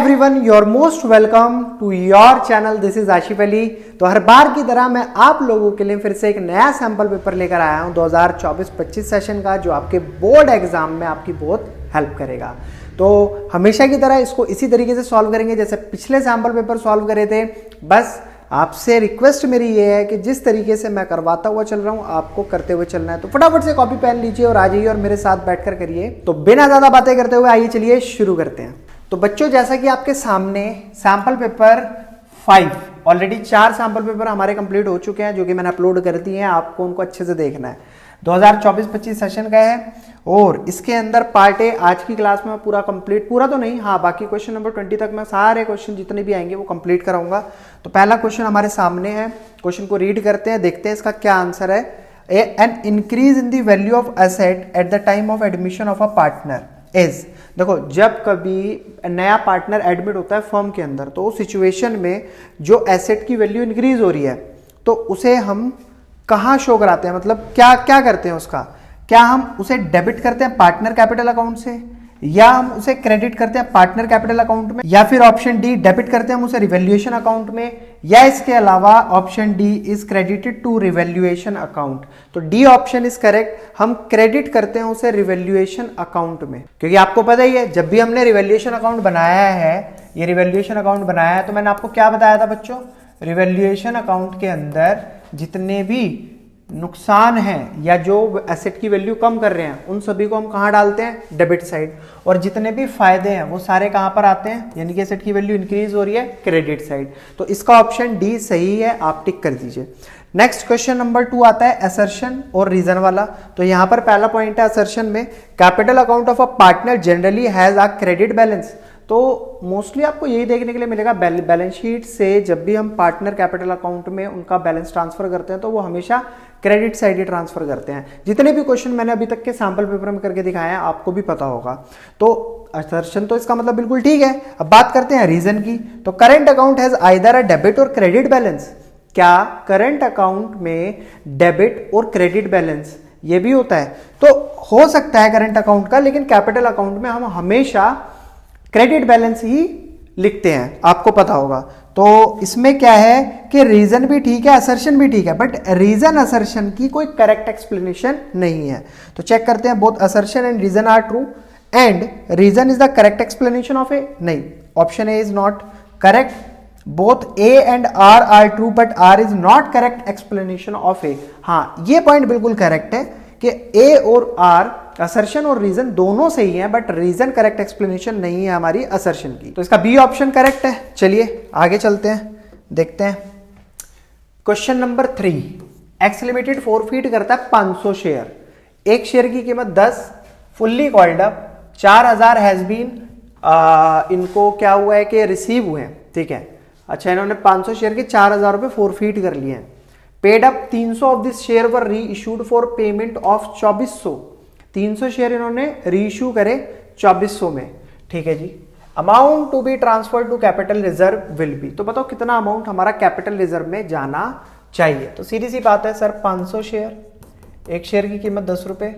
Everyone, your most welcome to your channel. This is Ashif Ali. तो हर बार की तरह मैं आप लोगों के लिए फिर से एक नया सैंपल पेपर लेकर आया हूं 2024-25 सेशन का, जो आपके बोर्ड एग्जाम में आपकी बहुत हेल्प करेगा। तो हमेशा की तरह इसको इसी तरीके से सॉल्व करेंगे जैसे पिछले सैंपल पेपर सॉल्व करे थे। बस आपसे रिक्वेस्ट मेरी ये है कि जिस तरीके से मैं करवाता हुआ चल रहा हूँ आपको करते हुए चलना है। तो फटाफट से कॉपी पेन लीजिए और आ जाइए और मेरे साथ बैठकर करिए। तो बिना ज्यादा बातें करते हुए आइए चलिए शुरू करते हैं। तो बच्चों, जैसा कि आपके सामने sample paper 5 already 4 sample paper हमारे कंप्लीट हो चुके हैं, जो कि मैंने अपलोड कर दिए हैं। आपको उनको अच्छे से देखना है। 2024-25 सेशन का है और इसके अंदर पार्ट ए आज की क्लास में पूरा कंप्लीट, पूरा तो नहीं, हाँ बाकी क्वेश्चन नंबर 20 तक मैं सारे क्वेश्चन जितने भी आएंगे वो कंप्लीट कराऊंगा। तो पहला क्वेश्चन हमारे सामने है, क्वेश्चन को रीड करते हैं, देखते हैं इसका क्या आंसर है। An increase in the value of asset at the time of admission of a partner is. देखो, जब कभी नया पार्टनर एडमिट होता है फर्म के अंदर, तो उस सिचुएशन में जो एसेट की वैल्यू इंक्रीज हो रही है तो उसे हम कहाँ शो कराते हैं, मतलब क्या क्या करते हैं उसका? क्या हम उसे डेबिट करते हैं पार्टनर कैपिटल अकाउंट से, या हम उसे क्रेडिट करते हैं पार्टनर कैपिटल अकाउंट में, या फिर ऑप्शन डी डेबिट करते हैं हम उसे रिवैल्यूएशन अकाउंट में, या इसके अलावा option D is credited to revaluation account. तो डी ऑप्शन इज करेक्ट, हम क्रेडिट करते हैं उसे रिवैल्यूएशन अकाउंट में। क्योंकि आपको पता ही है, जब भी हमने रिवैल्यूएशन अकाउंट बनाया है, ये रिवैल्यूएशन अकाउंट बनाया है, तो मैंने आपको क्या बताया था बच्चों? रिवैल्यूएशन अकाउंट के अंदर जितने भी नुकसान है या जो एसेट की वैल्यू कम कर रहे हैं उन सभी को हम कहां डालते हैं? Debit side. और जितने भी फायदे हैं वो सारे कहां पर आते हैं, यानी कि एसेट की वैल्यू इंक्रीज हो रही है क्रेडिट साइड। तो इसका ऑप्शन डी सही है, आप टिक कर दीजिए। नेक्स्ट क्वेश्चन नंबर 2 आता है असर्शन और रीजन वाला। तो यहां पर पहला पॉइंट है असर्शन में, capital account of a partner generally has a credit balance. तो मोस्टली आपको यही देखने के लिए मिलेगा, बैलेंस शीट से जब भी हम पार्टनर कैपिटल अकाउंट में उनका बैलेंस ट्रांसफर करते हैं तो वो हमेशा क्रेडिट साइड ही ट्रांसफर करते हैं। जितने भी क्वेश्चन मैंने अभी तक के सैंपल पेपर में करके दिखाए हैं आपको भी पता होगा। तो असर्शन तो इसका मतलब बिल्कुल ठीक है। अब बात करते हैं रीजन की। तो current account has either a debit और क्रेडिट बैलेंस। क्या करंट अकाउंट में डेबिट और क्रेडिट बैलेंस ये भी होता है? तो हो सकता है करंट अकाउंट का, लेकिन कैपिटल अकाउंट में हम हमेशा क्रेडिट बैलेंस ही लिखते हैं, आपको पता होगा। तो इसमें क्या है कि रीजन भी ठीक है, असर्शन भी ठीक है, बट रीजन असर्शन की कोई करेक्ट एक्सप्लेनेशन नहीं है। तो चेक करते हैं, both assertion and reason are true and reason is the correct explanation of A. नहीं, option A is not correct. Both A and R are true but R is not correct explanation of A. हाँ, ये point बिल्कुल correct है कि ए और are, assertion और reason दोनों सही हैं, बट रीजन करेक्ट एक्सप्लेनेशन नहीं है हमारी असर्शन की। तो इसका बी ऑप्शन करेक्ट है। चलिए आगे चलते हैं, देखते हैं question number 3। X limited forfeit करता है 500 शेयर। एक शेयर की कीमत 10, fully called up 4000 has been, इनको क्या हुआ है कि रिसीव हुए हैं, ठीक है। अच्छा, इन्होंने 500 शेयर के 4000 रुपए फॉरफीट कर लिए हैं। Paid up 300 of this share were reissued for payment of 2400। 300 share इन्होंने री इशू करे 2400 में, ठीक है जी। Amount to be transfer to capital reserve will be. तो बताओ कितना अमाउंट हमारा कैपिटल रिजर्व में जाना चाहिए? तो सीधी सी बात है सर, 500 शेयर, एक शेयर की कीमत 10 रुपए,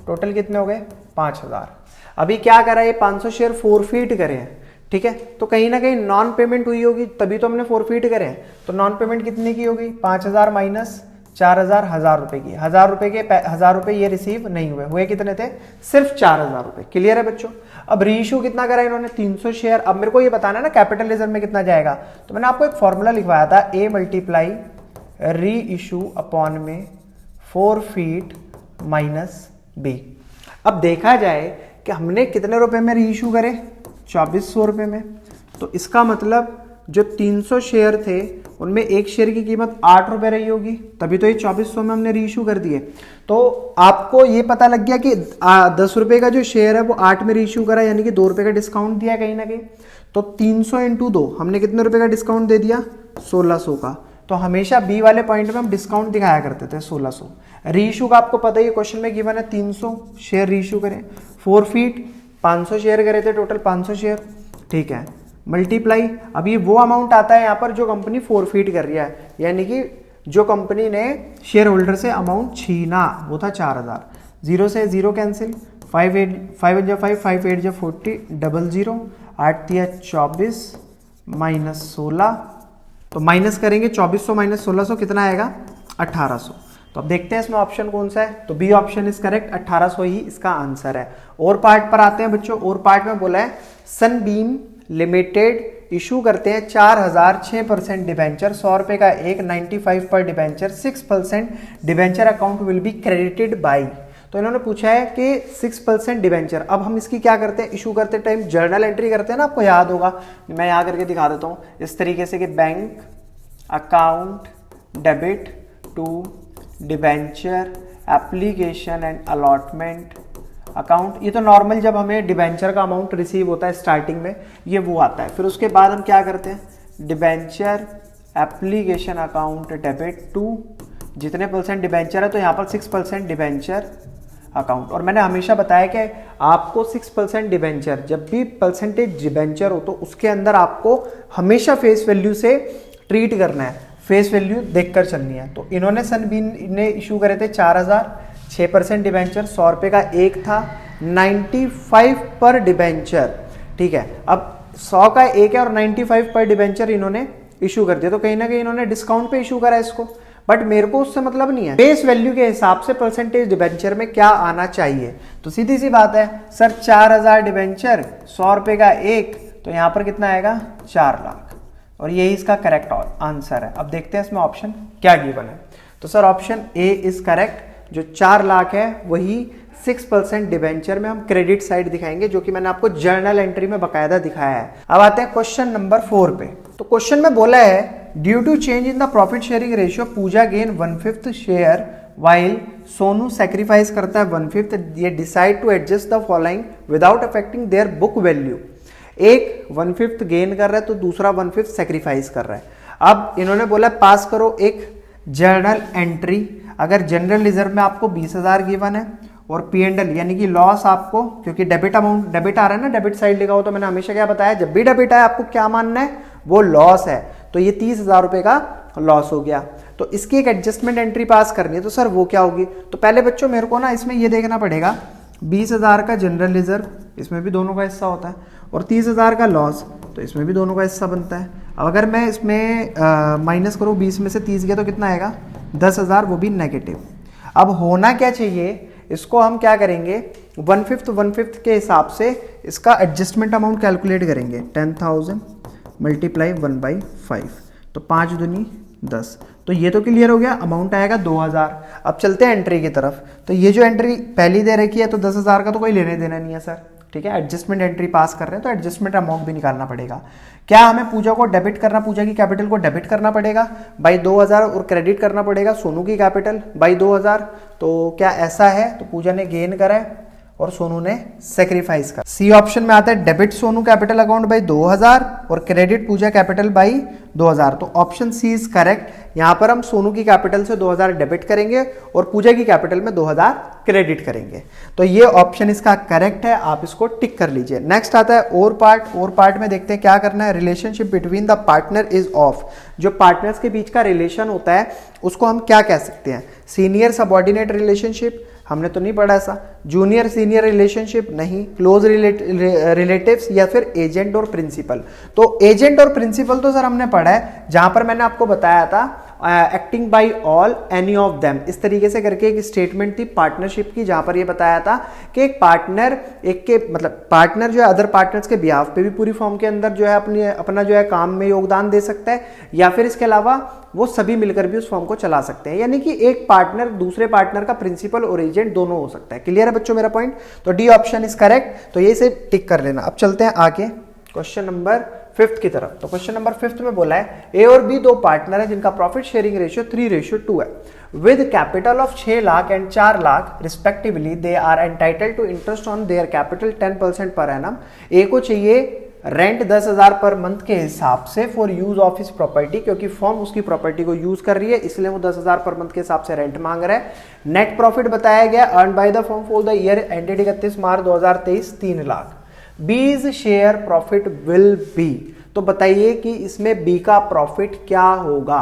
टोटल कितने हो गए? 5000। अभी क्या करा, ये 500 शेयर फॉरफीट करे हैं, ठीक है। तो कहीं ना कहीं नॉन पेमेंट हुई होगी, तभी तो हमने फॉरफीट करे हैं। तो नॉन पेमेंट कितने की होगी? 5000 माइनस 4000, 1000 रुपए की। 1000 रुपए के 1000 रुपए ये रिसीव नहीं हुए, हुए कितने थे? सिर्फ 4000 रुपए। क्लियर है बच्चों? अब रीइश्यू कितना करा इन्होंने? 300 शेयर। अब मेरे को ये बताना है ना कैपिटल रिजर्व में कितना जाएगा। तो मैंने आपको एक फॉर्मूला लिखवाया था, ए मल्टीप्लाई री इशू अपॉन में फॉरफीट माइनस बी। अब देखा जाए कि हमने कितने रुपए में री इशू करे? 2400 रुपए में। तो इसका मतलब जो 300 शेयर थे उनमें एक शेयर की कीमत 8 रुपए रही होगी, तभी तो ये 2400 में हमने रीइशू कर दिए। तो आपको ये पता लग गया कि 10 रुपए का जो शेयर है वो 8 में रीइशू करा, यानी कि 2 रुपए का डिस्काउंट दिया कहीं ना कहीं। तो 300 इंटू 2 हमने कितने रुपए का डिस्काउंट दे दिया? 1600 का। तो हमेशा बी वाले पॉइंट में हम डिस्काउंट दिखाया करते थे 1600। रीइशू का आपको पता ही, क्वेश्चन में गिवन है 300 शेयर रीइशू करें, फॉरफीट 500 शेयर करे थे, टोटल 500 शेयर, ठीक है, मल्टीप्लाई। अभी वो अमाउंट आता है यहाँ पर जो कंपनी फॉरफीट कर रही है, यानी कि जो कंपनी ने शेयर होल्डर से अमाउंट छीना, वो था 4000। 0 से 0 कैंसिल, 5 8 5 8 40, 00, 8 तिया 24 माइनस 16, तो माइनस करेंगे 2400 माइनस 1600 कितना आएगा 1800। तो अब देखते हैं इसमें ऑप्शन कौन सा है, तो बी ऑप्शन इज करेक्ट, 1800 ही इसका आंसर है। और पार्ट पर आते हैं बच्चों, और पार्ट में बोला है सनबीम लिमिटेड इशू करते हैं 4000 6% डिवेंचर, 100 रुपए का एक, 95 पर debenture, 6% debenture account will be credited by. तो इन्होंने पूछा है कि 6% डिवेंचर। अब हम इसकी क्या करते हैं, इशू करते टाइम जर्नल एंट्री करते हैं ना, आपको याद होगा, मैं यहाँ करके दिखा देता हूँ इस तरीके से कि bank account debit to debenture application and allotment account. ये तो नॉर्मल जब हमें डिवेंचर का अमाउंट रिसीव होता है स्टार्टिंग में ये वो आता है। फिर उसके बाद हम क्या करते हैं, debenture application account debit to जितने परसेंट डिवेंचर है, तो यहाँ पर 6% डिवेंचर अकाउंट। और मैंने हमेशा बताया कि आपको 6% डिवेंचर, जब भी परसेंटेज डिवेंचर हो तो उसके अंदर आपको हमेशा फेस वैल्यू से ट्रीट करना है, फेस वैल्यू देखकर चलनी है। तो इन्होंने सनबीम ने इशू करे थे 4000 6% डिवेंचर, 100 रुपये का एक था, 95 पर डिवेंचर, ठीक है। अब 100 का एक है और 95 पर डिवेंचर इन्होंने इशू कर दिया, तो कहीं ना कहीं इन्होंने डिस्काउंट पे इशू करा इसको, बट मेरे को उससे मतलब नहीं है, फेस वैल्यू के हिसाब से परसेंटेज डिवेंचर में क्या आना चाहिए। तो सीधी सी बात है सर, 4000 डिवेंचर, 100 रुपये का एक, तो यहाँ पर कितना आएगा 4 लाख, और यही इसका करेक्ट आंसर है। अब देखते हैं इसमें ऑप्शन क्या गिवन है। तो sir option A is correct, जो 4 लाख है वही 6% डिवेंचर में हम क्रेडिट साइड दिखाएंगे, जो कि मैंने आपको जर्नल एंट्री में बकायदा दिखाया है। अब आते हैं क्वेश्चन नंबर 4 पे। तो क्वेश्चन में बोला है due to change in the profit sharing ratio Puja gain 1/5 share while Sonu sacrifice करता है 1/5, ये decide to adjust the following without affecting their book value. एक 1/5 गेन कर रहा है तो दूसरा 1/5 सेक्रीफाइस कर रहा है। अब इन्होंने बोला पास करो एक जर्नल एंट्री। अगर जनरल रिजर्व में आपको 20,000 गिवन है और P&L यानी कि लॉस आपको, क्योंकि डेबिट अमाउंट डेबिट आ रहा है ना, डेबिट साइड लिखा हो, तो मैंने हमेशा क्या बताया, जब भी डेबिट आए आपको क्या मानना है, वो लॉस है। तो ये 30,000 रुपए का लॉस हो गया, तो इसकी एक एडजस्टमेंट एंट्री पास करनी है। तो सर वो क्या होगी, तो पहले बच्चों मेरे को ना इसमें ये देखना पड़ेगा 20,000 का जनरल रिजर्व, इसमें भी दोनों का हिस्सा होता है, और 30,000 का लॉस, तो इसमें भी दोनों का हिस्सा बनता है। अब अगर मैं इसमें माइनस करूँ 20 में से 30 गया तो कितना आएगा 10,000, वो भी नेगेटिव। अब होना क्या चाहिए, इसको हम क्या करेंगे 1/5 के हिसाब से इसका एडजस्टमेंट अमाउंट कैलकुलेट करेंगे। 10,000 मल्टीप्लाई 1/5, तो 5 दूनी 10, तो ये तो क्लियर हो गया, अमाउंट आएगा 2,000। अब चलते हैं एंट्री की तरफ। तो ये जो एंट्री पहली दे रखी है तो 10,000 का तो कोई लेने देना नहीं है सर, ठीक है। एडजस्टमेंट एंट्री पास कर रहे हैं तो एडजस्टमेंट अमाउंट भी निकालना पड़ेगा। क्या हमें पूजा को डेबिट करना, पूजा की कैपिटल को डेबिट करना पड़ेगा बाई 2,000 और क्रेडिट करना पड़ेगा सोनू की कैपिटल बाई 2,000। तो क्या ऐसा है, तो पूजा ने गेन करा है और सोनू ने सेक्रीफाइस कर। सी ऑप्शन में आता है debit Sonu capital account by 2,000 और क्रेडिट पूजा कैपिटल बाई 2,000। तो ऑप्शन सी इज करेक्ट। यहां पर हम सोनू की कैपिटल से 2,000 डेबिट करेंगे और पूजा की कैपिटल में 2,000 क्रेडिट करेंगे। तो ये ऑप्शन इसका करेक्ट है, आप इसको टिक कर लीजिए। नेक्स्ट आता है और पार्ट। और पार्ट में देखते हैं क्या करना है। Relationship between the partner is of. जो पार्टनर्स के बीच का रिलेशन होता है उसको हम क्या कह सकते हैं, सीनियर सबऑर्डिनेट रिलेशनशिप, हमने तो नहीं पढ़ा ऐसा। जूनियर सीनियर रिलेशनशिप नहीं। क्लोज रिलेटिव्स या फिर एजेंट और प्रिंसिपल। तो एजेंट और प्रिंसिपल तो सर हमने पढ़ा है, जहां पर मैंने आपको बताया था acting by all any of them, इस तरीके से करके एक स्टेटमेंट थी पार्टनरशिप की, जहां पर ये बताया था कि एक पार्टनर एक के मतलब पार्टनर जो है अदर पार्टनर्स के बिहाफ पे भी पूरी फॉर्म के अंदर जो है अपना जो है काम में योगदान दे सकता है, या फिर इसके अलावा वो सभी मिलकर भी उस फॉर्म को चला सकते हैं। यानी कि एक पार्टनर दूसरे पार्टनर का प्रिंसिपल और एजेंट दोनों हो सकता है। क्लियर है बच्चों मेरा पॉइंट। तो डी ऑप्शन इज करेक्ट, तो ये से टिक कर लेना। अब चलते हैं आगे क्वेश्चन नंबर 5 की तरफ। तो क्वेश्चन नंबर 5 में बोला है ए और बी दो पार्टनर है जिनका प्रॉफिट शेयरिंग रेशियो 3:2 है। With capital of 6 lakh and 4 lakh respectively they are entitled to interest on their capital 10% per annum. ए को चाहिए रेंट 10,000 पर मंथ के हिसाब से for use of his property, क्योंकि फॉर्म उसकी प्रॉपर्टी को यूज कर रही है इसलिए वो 10,000 पर मंथ के हिसाब से रेंट मांग रहा है। नेट प्रॉफिट बताया गया earn by the form for the year ended 31 मार्च 2023 3 लाख। बीज शेयर प्रॉफिट विल बी, तो बताइए कि इसमें बी का प्रॉफिट क्या होगा।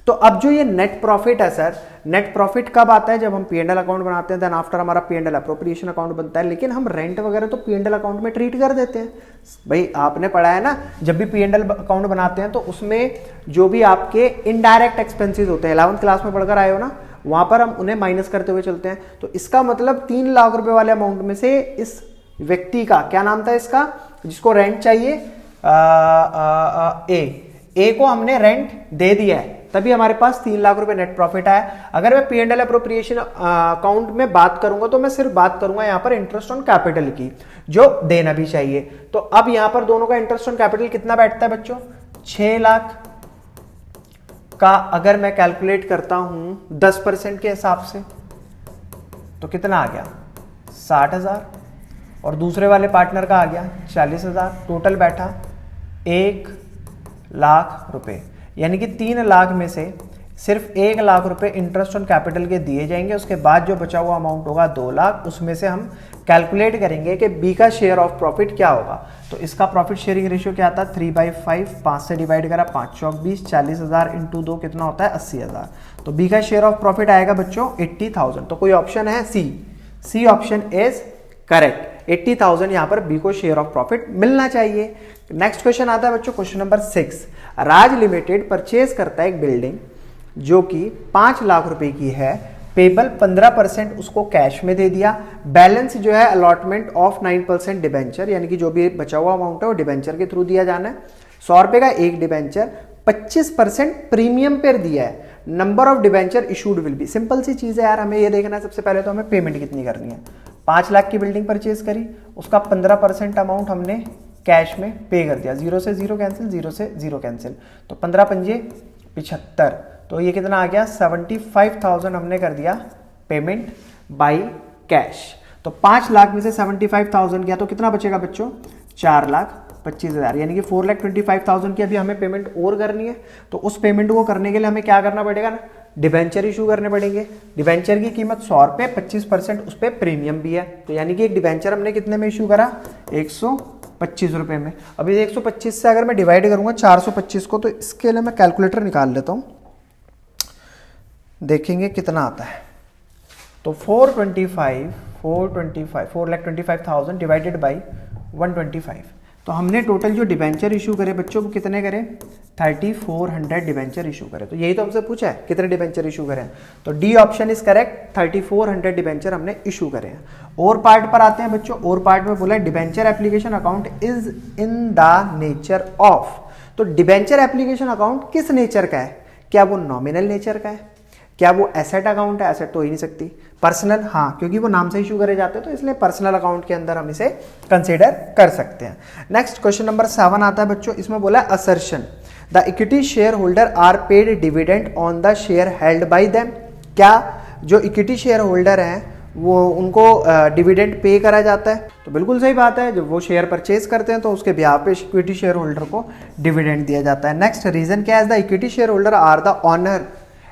तो अब जो ये नेट प्रॉफिट है सर, नेट प्रॉफिट कब आता है? जब हम P&L अकाउंट बनाते हैं, देन आफ्टर हमारा P&L अप्रोप्रिएशन अकाउंट बनता है। लेकिन हम रेंट वगैरह तो P&L अकाउंट में ट्रीट कर देते हैं। भाई आपने पढ़ा है ना, जब भी P&L अकाउंट बनाते हैं तो उसमें जो भी आपके इनडायरेक्ट एक्सपेंसेस होते हैं, 11th क्लास में पढ़कर आए हो ना, वहां पर हम उन्हें माइनस करते हुए चलते हैं। तो इसका मतलब 3 लाख रुपए वाले अमाउंट में से इस व्यक्ति का क्या नाम था इसका, जिसको रेंट चाहिए, ए को हमने रेंट दे दिया है, तभी हमारे पास 3 लाख रुपए नेट प्रॉफिट आया। अगर मैं P&L अप्रोप्रिएशन अकाउंट में बात करूंगा तो मैं सिर्फ बात करूंगा यहां पर इंटरेस्ट ऑन कैपिटल की, जो देना भी चाहिए। तो अब यहां पर दोनों का इंटरेस्ट ऑन कैपिटल कितना बैठता है बच्चों? 6 लाख का अगर मैं कैलकुलेट करता हूं 10% के हिसाब से तो कितना आ गया? 60,000। और दूसरे वाले पार्टनर का आ गया 40,000। टोटल बैठा 1 लाख रुपए। यानी कि 3 लाख में से सिर्फ 1 लाख रुपए इंटरेस्ट ऑन कैपिटल के दिए जाएंगे। उसके बाद जो बचा हुआ अमाउंट होगा 2 लाख, उसमें से हम कैलकुलेट करेंगे कि बी का शेयर ऑफ प्रॉफिट क्या होगा। तो इसका प्रॉफिट शेयरिंग रेशियो क्या आता है? 3/5। 5 से डिवाइड करा, 5 चौक 20, 40,000 इंटू 2 कितना होता है? 80,000। तो बी का शेयर ऑफ प्रॉफिट आएगा बच्चों 80,000। तो कोई ऑप्शन है सी ऑप्शन इज करेक्ट। 80,000 यहां पर बी को शेयर ऑफ प्रॉफिट मिलना चाहिए। नेक्स्ट क्वेश्चन आता है बच्चों, क्वेश्चन नंबर 6। राज लिमिटेड परचेज करता है एक बिल्डिंग जो कि 5 लाख रुपए की है। पेबल 15% उसको कैश में दे दिया। बैलेंस जो है अलॉटमेंट ऑफ 9% डिबेंचर, यानी कि जो भी बचा हुआ अमाउंट है वो डिबेंचर के थ्रू दिया जाना है। 100 रुपए का एक डिबेंचर 25% प्रीमियम पर दिया है। Number of debenture issued will be. Simple सी चीज है यार, हमें ये देखना है सबसे पहले तो हमें पेमेंट कितनी करनी है। 5 लाख की बिल्डिंग परचेज करी, उसका 15% अमाउंट हमने कैश में पे कर दिया। 0 से 0 कैंसिल, 0 से 0 कैंसिल, तो 15 पंजे 75। तो ये कितना आ गया? 75,000 हमने कर दिया पेमेंट बाय कैश। तो 5 लाख में से 75,000 गया तो कितना बचेगा बच्चों? 4,25,000। यानी कि 4,25,000 की अभी हमें पेमेंट और करनी है। तो उस पेमेंट को करने के लिए हमें क्या करना पड़ेगा ना, डिबेंचर इशू करने पड़ेंगे। डिबेंचर की कीमत 100 रुपए, 25% उस पर प्रीमियम भी है। तो यानी कि एक डिबेंचर हमने कितने में इशू करा? 125 रुपए में। अभी 125 से अगर मैं डिवाइड करूंगा 425 को, तो इसके लिए मैं कैलकुलेटर निकाल लेता हूं, देखेंगे कितना आता है। तो 4,25,000 डिवाइडेड बाई 125। तो हमने टोटल जो डिबेंचर इशू करे बच्चों, वो कितने करे? 3,400 डिबेंचर इशू करे। तो यही तो हमसे पूछा है कितने डिबेंचर इशू करें। तो D option is correct, 3,400 debenture हमने इशू करे हैं। और पार्ट पर आते हैं बच्चों। और पार्ट में बोला है debenture application account is in the nature of. तो डिबेंचर एप्लीकेशन अकाउंट किस नेचर का है? क्या वो नॉमिनल नेचर का है? क्या वो एसेट अकाउंट है? एसेट तो हो ही नहीं सकती। पर्सनल, हाँ, क्योंकि वो नाम से इशू करे जाते हैं तो इसलिए पर्सनल अकाउंट के अंदर हम इसे कंसीडर कर सकते हैं। नेक्स्ट क्वेश्चन नंबर 7 आता है बच्चों। इसमें बोला है assertion the equity share holder are paid dividend on the share held by them. क्या जो इक्विटी शेयर होल्डर हैं वो उनको डिविडेंड पे करा जाता है? तो बिल्कुल सही बात है, जब वो शेयर परचेज करते हैं तो उसके ब्याह पे इक्विटी शेयर होल्डर को डिविडेंड दिया जाता है। नेक्स्ट रीजन क्या है? The equity share holder are the owner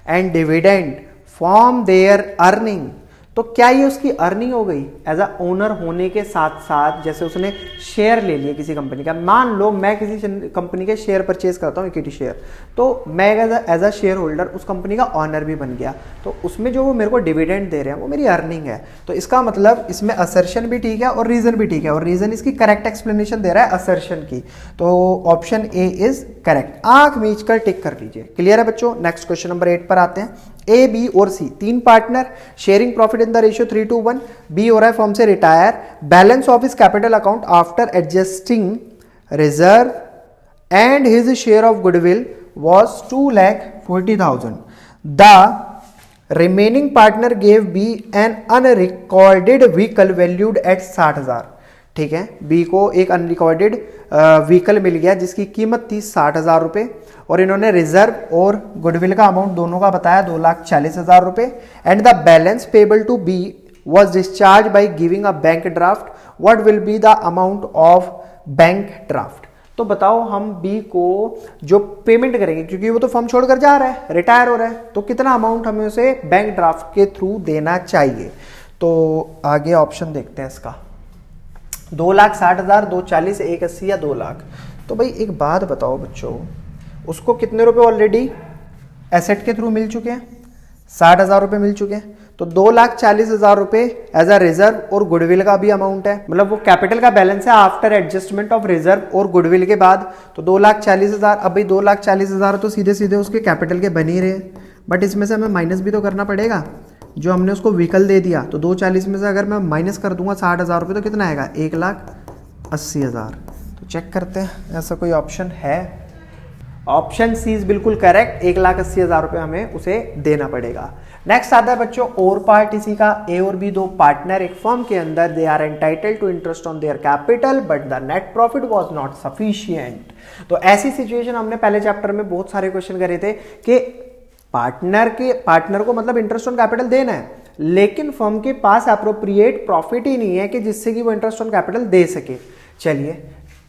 and dividend from their earning. तो क्या ये उसकी अर्निंग हो गई? एज अ ओनर होने के साथ साथ, जैसे उसने शेयर ले लिया किसी कंपनी का, मान लो मैं किसी कंपनी के शेयर परचेज करता हूँ इक्विटी शेयर, तो मैं एज अ शेयर होल्डर उस कंपनी का ऑनर भी बन गया, तो उसमें जो वो मेरे को डिविडेंड दे रहे हैं वो मेरी अर्निंग है। तो इसका मतलब इसमें असर्शन भी ठीक है और रीजन भी ठीक है, और रीजन इसकी करेक्ट एक्सप्लेनेशन दे रहा है असर्शन की। तो ऑप्शन ए इज करेक्ट। आंख मीच कर टिक कर लीजिए। क्लियर है बच्चों? नेक्स्ट क्वेश्चन नंबर 8 पर आते हैं। ए, बी और C 3 partner, sharing profit in the ratio 3:1। B हो रहा है फॉर्म से रिटायर। Balance of his capital account after adjusting reserve and his share of goodwill was 2,40,000. The remaining partner gave B an unrecorded vehicle valued at 60,000. ठीक है, B को एक unrecorded vehicle मिल गया जिसकी कीमत थी 60,000 रुपए, और इन्होंने रिजर्व और गुडविल का अमाउंट दोनों का बताया 2,40,000 रुपए। And the balance payable to be was discharge by giving a bank draft. What will be the amount of bank draft? तो बताओ हम बी को जो पेमेंट करेंगे, क्योंकि वो तो फर्म छोड़कर जा रहा है, रिटायर हो रहा है, तो कितना अमाउंट हमें उसे बैंक ड्राफ्ट के थ्रू देना चाहिए? तो आगे ऑप्शन देखते हैं इसका। 2,60,000, 2,40,000, 1,80,000 या 2 लाख। तो भाई एक बात बताओ बच्चों, उसको कितने रुपए ऑलरेडी एसेट के थ्रू मिल चुके हैं, 60,000 रुपए मिल चुके हैं। तो 2,40,000 रुपए एज अ रिजर्व और गुडविल का भी अमाउंट है, मतलब वो कैपिटल का बैलेंस है आफ्टर एडजस्टमेंट ऑफ रिजर्व और गुडविल के बाद। तो 2,40,000, अब भाई 2,40,000 तो सीधे सीधे उसके कैपिटल के बन ही रहे, बट इसमें से हमें माइनस भी तो करना पड़ेगा। जो हमने उसको व्हीकल दे दिया, तो 240 में से अगर मैं माइनस कर दूंगा 60,000 रुपये, तो कितना आएगा? 1,80,000। तो चेक करते हैं ऐसा कोई ऑप्शन है। ऑप्शन सी इज बिल्कुल करेक्ट, 1,80,000 रुपये हमें उसे देना पड़ेगा। नेक्स्ट आता है बच्चों और पार्ट इसी का, ए और बी दो पार्टनर एक फर्म के अंदर, they are entitled to interest on their capital but the net profit was not sufficient. तो ऐसी सिचुएशन हमने पहले चैप्टर में बहुत सारे क्वेश्चन करे थे कि पार्टनर को मतलब इंटरेस्ट ऑन कैपिटल देना है, लेकिन फर्म के पास अप्रोप्रिएट प्रॉफिट ही नहीं है कि जिससे कि वो इंटरेस्ट ऑन कैपिटल दे सके। चलिए,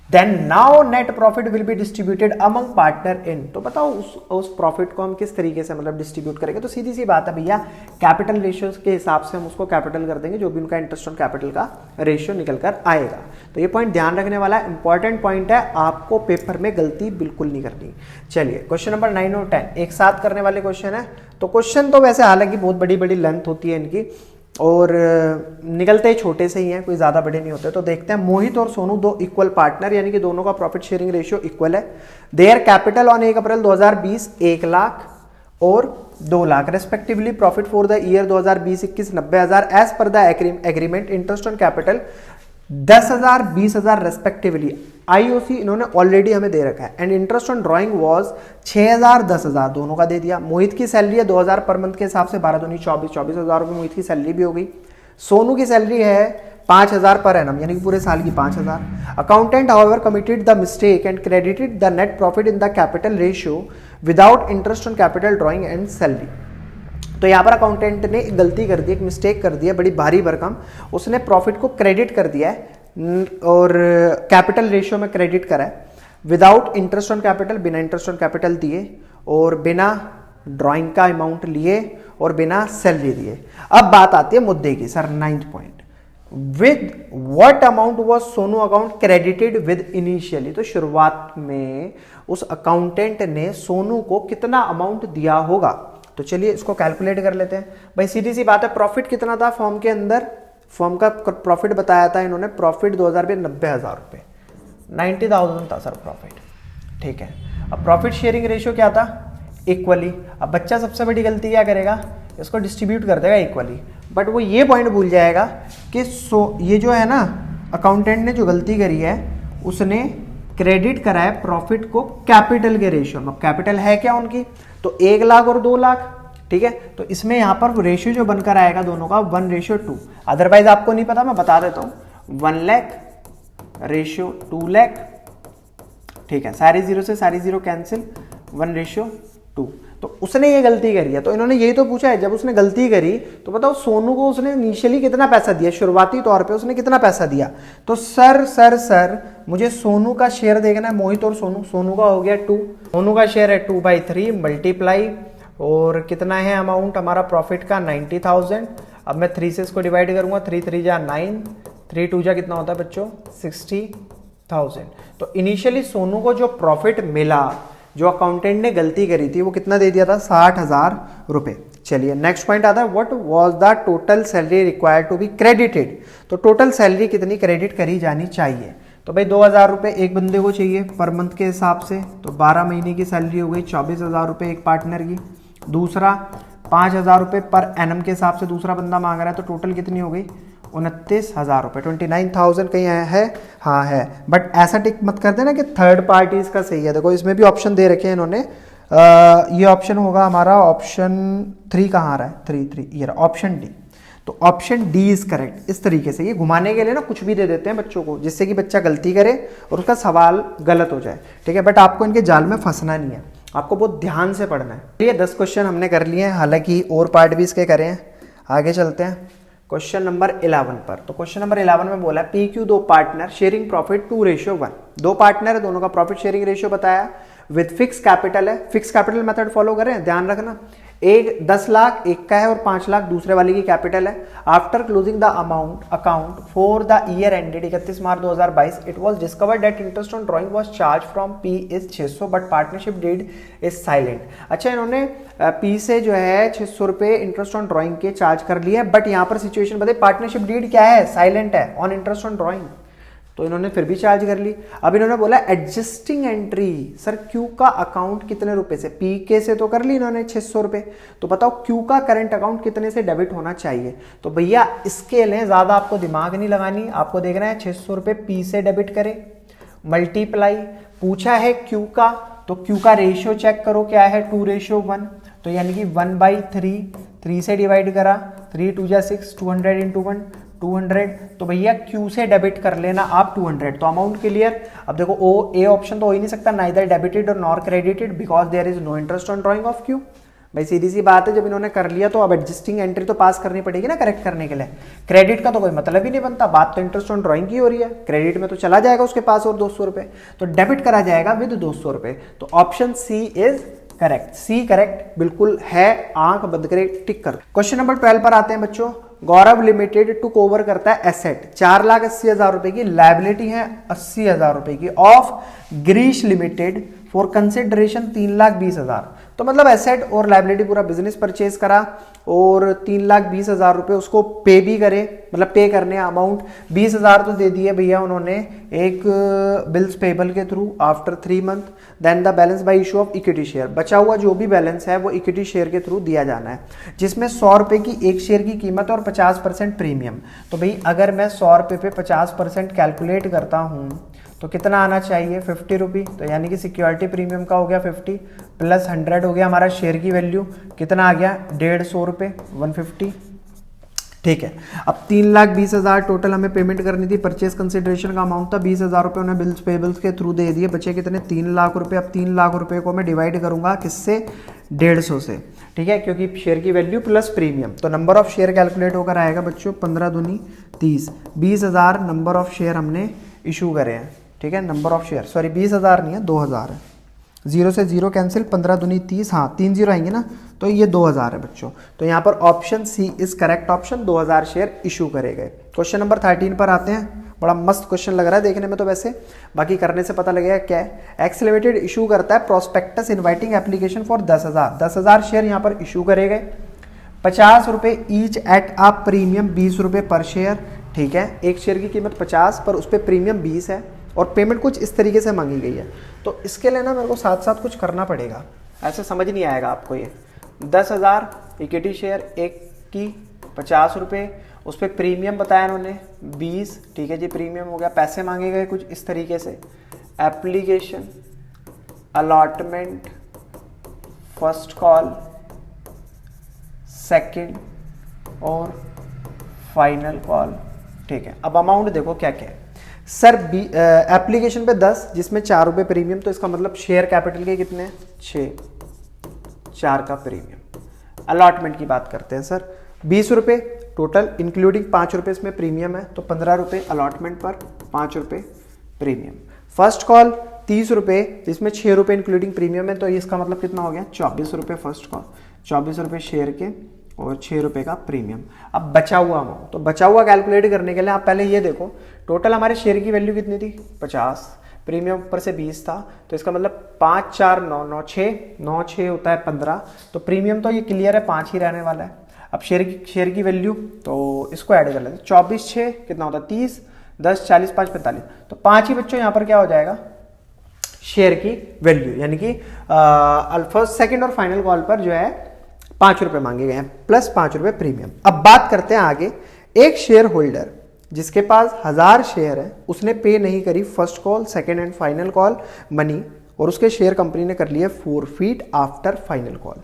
then now net profit will be distributed among partner in. तो बताओ उस प्रॉफिट को हम किस तरीके से मतलब डिस्ट्रीब्यूट करेंगे? तो सीधी सी बात है भैया, कैपिटल रेशियोज के हिसाब से हम उसको कैपिटल कर देंगे, जो भी उनका इंटरेस्ट ऑन कैपिटल का रेशियो निकल कर आएगा। तो ये पॉइंट ध्यान रखने वाला है, इंपॉर्टेंट पॉइंट है, आपको पेपर में गलती बिल्कुल नहीं करनी। चलिए, क्वेश्चन नंबर 9 और 10 एक साथ करने वाले क्वेश्चन है। तो क्वेश्चन तो वैसे हालांकि बहुत बड़ी बड़ी लेंथ होती है इनकी, और निकलते ही छोटे से ही हैं, कोई ज़्यादा बड़े नहीं होते। तो देखते हैं, मोहित और सोनू दो इक्वल पार्टनर, यानी कि दोनों का प्रॉफिट शेयरिंग रेशियो इक्वल है। Their capital on 1 April 2020 1 lakh और 2 lakh respectively. Profit for the year 2020-21 90,000 as per the agreement. Interest on capital 10,000 20,000 respectively. IOC इन्होंने ऑलरेडी हमें दे रखा है। And interest on drawing was 6,000 10,000 दोनों का दे दिया। मोहित की सैलरी है 2,000 पर मंथ के हिसाब से, 12 दूनी 24,000 रुपये मोहित की सैलरी भी हो गई। सोनू की सैलरी है 5,000 पर एनम, यानी कि पूरे साल की 5,000। Accountant however committed the mistake and credited the net profit in the capital ratio without interest on capital drawing and salary. तो यहाँ पर अकाउंटेंट ने एक गलती कर दी, एक मिस्टेक कर दी है, बड़ी भारी भरकम। उसने प्रॉफिट को क्रेडिट कर दिया है और कैपिटल रेशियो में क्रेडिट करा है, विदाउट इंटरेस्ट ऑन कैपिटल, बिना इंटरेस्ट ऑन कैपिटल दिए और बिना ड्राइंग का अमाउंट लिए और बिना सैलरी दिए। अब बात आती है मुद्दे की, sir 9th point, with what amount was Sonu account credited with initially. तो शुरुआत में उस अकाउंटेंट ने सोनू को कितना अमाउंट दिया होगा? तो चलिए इसको कैलकुलेट कर लेते हैं। भाई सीधी सी बात है, प्रॉफिट कितना था फॉर्म के अंदर? फॉर्म का प्रॉफिट बताया था इन्होंने, प्रॉफिट 2000 रुपये 90,000 रुपये, 90,000 था सर प्रॉफिट, ठीक है। अब प्रॉफिट शेयरिंग रेशियो क्या था? इक्वली। अब बच्चा सबसे बड़ी गलती क्या करेगा? इसको डिस्ट्रीब्यूट कर देगा इक्वली, बट वो ये पॉइंट भूल जाएगा कि ये जो है ना, अकाउंटेंट ने जो गलती करी है, उसने क्रेडिट करा है प्रॉफिट को कैपिटल के रेशियो में। अब कैपिटल है क्या उनकी? तो 1 लाख और 2 लाख, ठीक है। तो इसमें यहां पर रेशियो जो बनकर आएगा दोनों का 1:2। अदरवाइज आपको नहीं पता, मैं बता देता हूं, 1 लाख रेशियो 2 लाख, ठीक है। सारी जीरो से सारी जीरो कैंसिल, 1:2। तो उसने ये गलती करी है, तो इन्होंने यही तो पूछा है, जब उसने गलती करी तो बताओ सोनू को उसने इनिशियली कितना पैसा दिया, शुरुआती तौर पे उसने कितना पैसा दिया? तो सर मुझे सोनू का शेयर देखना है, मोहित और सोनू का हो गया 2, सोनू का शेयर है 2/3 मल्टीप्लाई, और कितना है अमाउंट हमारा प्रॉफिट का? 90,000। अब मैं 3 से इसको डिवाइड करूंगा, 3 3 जा 9, 3 2 जा कितना होता है बच्चों? 60,000। तो इनिशियली सोनू को जो प्रॉफिट मिला, जो अकाउंटेंट ने गलती करी थी, वो कितना दे दिया था? 60,000 रुपए। चलिए नेक्स्ट पॉइंट आता है, what was the total salary required to be credited. तो टोटल सैलरी कितनी क्रेडिट करी जानी चाहिए? तो भाई 2,000 रुपये एक बंदे को चाहिए पर मंथ के हिसाब से, तो 12 महीने की सैलरी हो गई 24,000 रुपये एक पार्टनर की। दूसरा 5,000 रुपये पर एनम के हिसाब से दूसरा बंदा मांग रहा है, तो टोटल कितनी हो गई? 29,000 रुपये, 29,000 कहीं है? हाँ है, बट ऐसा टिक मत कर देना कि थर्ड पार्टी इसका सही है। देखो इसमें भी ऑप्शन दे रखे हैं इन्होंने, ये ऑप्शन होगा हमारा ऑप्शन 3, कहाँ आ रहा है? 3 ये रहा ऑप्शन डी। तो ऑप्शन डी इज करेक्ट। इस तरीके से ये घुमाने के लिए ना कुछ भी दे देते हैं बच्चों को, जिससे कि बच्चा गलती करे और उसका सवाल गलत हो जाए, ठीक है। बट आपको इनके जाल में फंसना नहीं है, आपको बहुत ध्यान से पढ़ना है। ये 10 क्वेश्चन हमने कर लिए हैं, हालांकि और पार्ट भी इसके करें हैं। आगे चलते हैं क्वेश्चन नंबर 11 पर। तो क्वेश्चन नंबर 11 में बोला PQ दो पार्टनर शेयरिंग प्रॉफिट 2:1। दो पार्टनर है, दोनों का प्रॉफिट शेयरिंग रेशियो बताया, विद फिक्स कैपिटल है। फिक्स कैपिटल मेथड फॉलो करें, ध्यान रखना। एक 10 लाख एक का है और 5 लाख दूसरे वाले की कैपिटल है। After closing the amount account for the year ended 31 March 2022 it was discovered that interest on drawing was charge from P is 600 but partnership deed is silent. अच्छा, इन्होंने पी से जो है 600 रुपए इंटरेस्ट ऑन ड्राइंग के charge कर लिए, but यहाँ पर सिचुएशन बताइए पार्टनरशिप डीड क्या है, साइलेंट है ऑन इंटरेस्ट ऑन ड्राइंग, तो इन्होंने फिर भी चार्ज कर ली। अब इन्होंने बोला एडजस्टिंग एंट्री, सर क्यू का अकाउंट कितने रुपए से, पी के से तो कर ली इन्होंने 600 रुपए, तो बताओ क्यू का करंट अकाउंट कितने से डेबिट होना चाहिए। तो भैया इसके लिए ज्यादा आपको दिमाग नहीं लगानी, आपको देखना है 600 रुपए पी से डेबिट करे, मल्टीप्लाई, पूछा है क्यू का, तो क्यू का रेशियो चेक करो क्या है, 2:1, तो यानी कि 1/3, 3 से डिवाइड करा, 3 2 जा 6, 200 इंटू 1 200, तो भैया क्यू से डेबिट कर लेना आप 200, तो अमाउंट क्लियर। अब देखो ओ ए ऑप्शन तो हो ही नहीं सकता, नाइदर डेबिटेड और nor credited because there is no interest on drawing of Q. भाई सीधी सी बात है, जब इन्होंने कर लिया तो अब एडजस्टिंग एंट्री तो पास करनी पड़ेगी ना करेक्ट करने के लिए। क्रेडिट का तो कोई मतलब ही नहीं बनता, बात तो इंटरेस्ट ऑन ड्राइंग की हो रही है, क्रेडिट में तो चला जाएगा उसके पास और 200 रुपए, तो डेबिट करा जाएगा विद 200 रुपए, तो option C is correct, C correct बिल्कुल है, आंख बंद करे टिक कर। क्वेश्चन नंबर 12 पर आते हैं बच्चों। गौरव लिमिटेड टुक ओवर करता है एसेट 4,80,000 रुपए की, लाइबिलिटी है 80,000 रुपए की of Girish limited for consideration 3,20,000, तो मतलब एसेट और लाइबिलिटी पूरा बिजनेस परचेज करा और 3,20,000 रुपए उसको पे भी करे, मतलब पे करने अमाउंट 20,000 तो दे दिए भैया उन्होंने एक बिल्स पेबल के through after 3 month, then the balance by issue of equity share, बचा हुआ जो भी बैलेंस है वो इक्विटी शेयर के थ्रू दिया जाना है, जिसमें 100 रुपए की एक शेयर की कीमत और 50% प्रीमियम। तो भाई अगर मैं 100 रुपए पे 50% कैलकुलेट करता हूँ तो कितना आना चाहिए, 50 रुपी, तो यानी कि सिक्योरिटी प्रीमियम का हो गया 50 प्लस 100 हो गया हमारा शेयर की वैल्यू, कितना आ गया 150 रुपये 150, ठीक है। अब 3,20,000 टोटल हमें पेमेंट करनी थी, परचेज कंसिडरेशन का अमाउंट था 20,000 रुपये, उन्हें बिल्स पेबल्स के थ्रू दे दिए, बचे कितने 3 लाख रुपए। अब 3 लाख रुपए को मैं डिवाइड करूंगा किससे, 150 से, ठीक है, क्योंकि शेयर की वैल्यू प्लस प्रीमियम, तो नंबर ऑफ शेयर कैलकुलेट होकर आएगा बच्चों 15 दूनी 30, 20,000 नंबर ऑफ शेयर हमने इशू करे हैं, ठीक है, नंबर ऑफ शेयर, सॉरी 20,000 नहीं है 2,000 है, 0 से 0 कैंसिल, 15 दूनी 30, हाँ 3 0 आएंगे ना, तो ये 2,000 है बच्चों, तो यहाँ पर option C is correct option, 2,000 share issue करे गए। क्वेश्चन नंबर 13 पर आते हैं, बड़ा मस्त क्वेश्चन लग रहा है देखने में तो वैसे, बाकी करने से पता लगेगा क्या है। एक्स लिमिटेड इशू करता है prospectus inviting application for 10,000 share यहाँ पर इशू करे गए, 50 रुपए ईच एट आ प्रीमियम 20 रुपए पर शेयर, ठीक है, एक शेयर की कीमत 50 पर उस पर प्रीमियम 20 है और पेमेंट कुछ इस तरीके से मांगी गई है, तो इसके लिए ना मेरे को साथ साथ कुछ करना पड़ेगा, ऐसे समझ नहीं आएगा आपको ये। 10,000 इक्विटी शेयर एक की 50 रुपये, उस पर प्रीमियम बताया उन्होंने 20, ठीक है जी, प्रीमियम हो गया, पैसे मांगे गए कुछ इस तरीके से, application, allotment, first call, second और फाइनल कॉल, ठीक है। अब अमाउंट देखो क्या क्या है सर, एप्लीकेशन पे 10 जिसमें 4 रुपये प्रीमियम, तो इसका मतलब शेयर कैपिटल के कितने 6, 4 का प्रीमियम। अलॉटमेंट की बात करते हैं सर, 20 रुपये टोटल इंक्लूडिंग 5 रुपये इसमें प्रीमियम है, तो 15 रुपये अलॉटमेंट पर, 5 रुपये प्रीमियम। फर्स्ट कॉल 30 रुपये जिसमें 6 रुपये इंक्लूडिंग प्रीमियम है, तो इसका मतलब कितना हो गया 24 रुपये फर्स्ट कॉल, 24 रुपये शेयर के और 6 रुपये का प्रीमियम। अब बचा हुआ अमाउंट, तो बचा हुआ कैलकुलेट करने के लिए आप पहले ये देखो टोटल हमारे शेयर की वैल्यू कितनी थी 50, प्रीमियम ऊपर से 20 था, तो इसका मतलब 5 4 9 9 6 9 6 होता है 15, तो प्रीमियम तो ये क्लियर है 5 ही रहने वाला है। अब शेयर की वैल्यू तो इसको ऐड कर लेते हैं, 24 6 कितना होता है 30, 10 40 5 45, तो 5 ही बच्चों यहाँ पर क्या हो जाएगा शेयर की वैल्यू, यानी कि फर्स्ट सेकंड और फाइनल कॉल पर जो है 5 रुपए मांगे गए हैं प्लस 5 रुपए प्रीमियम। अब बात करते हैं आगे, एक शेयर होल्डर जिसके पास 1000 शेयर है, उसने पे नहीं करी first call, second and final call money, और उसके शेयर कंपनी ने कर लिए फॉरफीट आफ्टर फाइनल कॉल,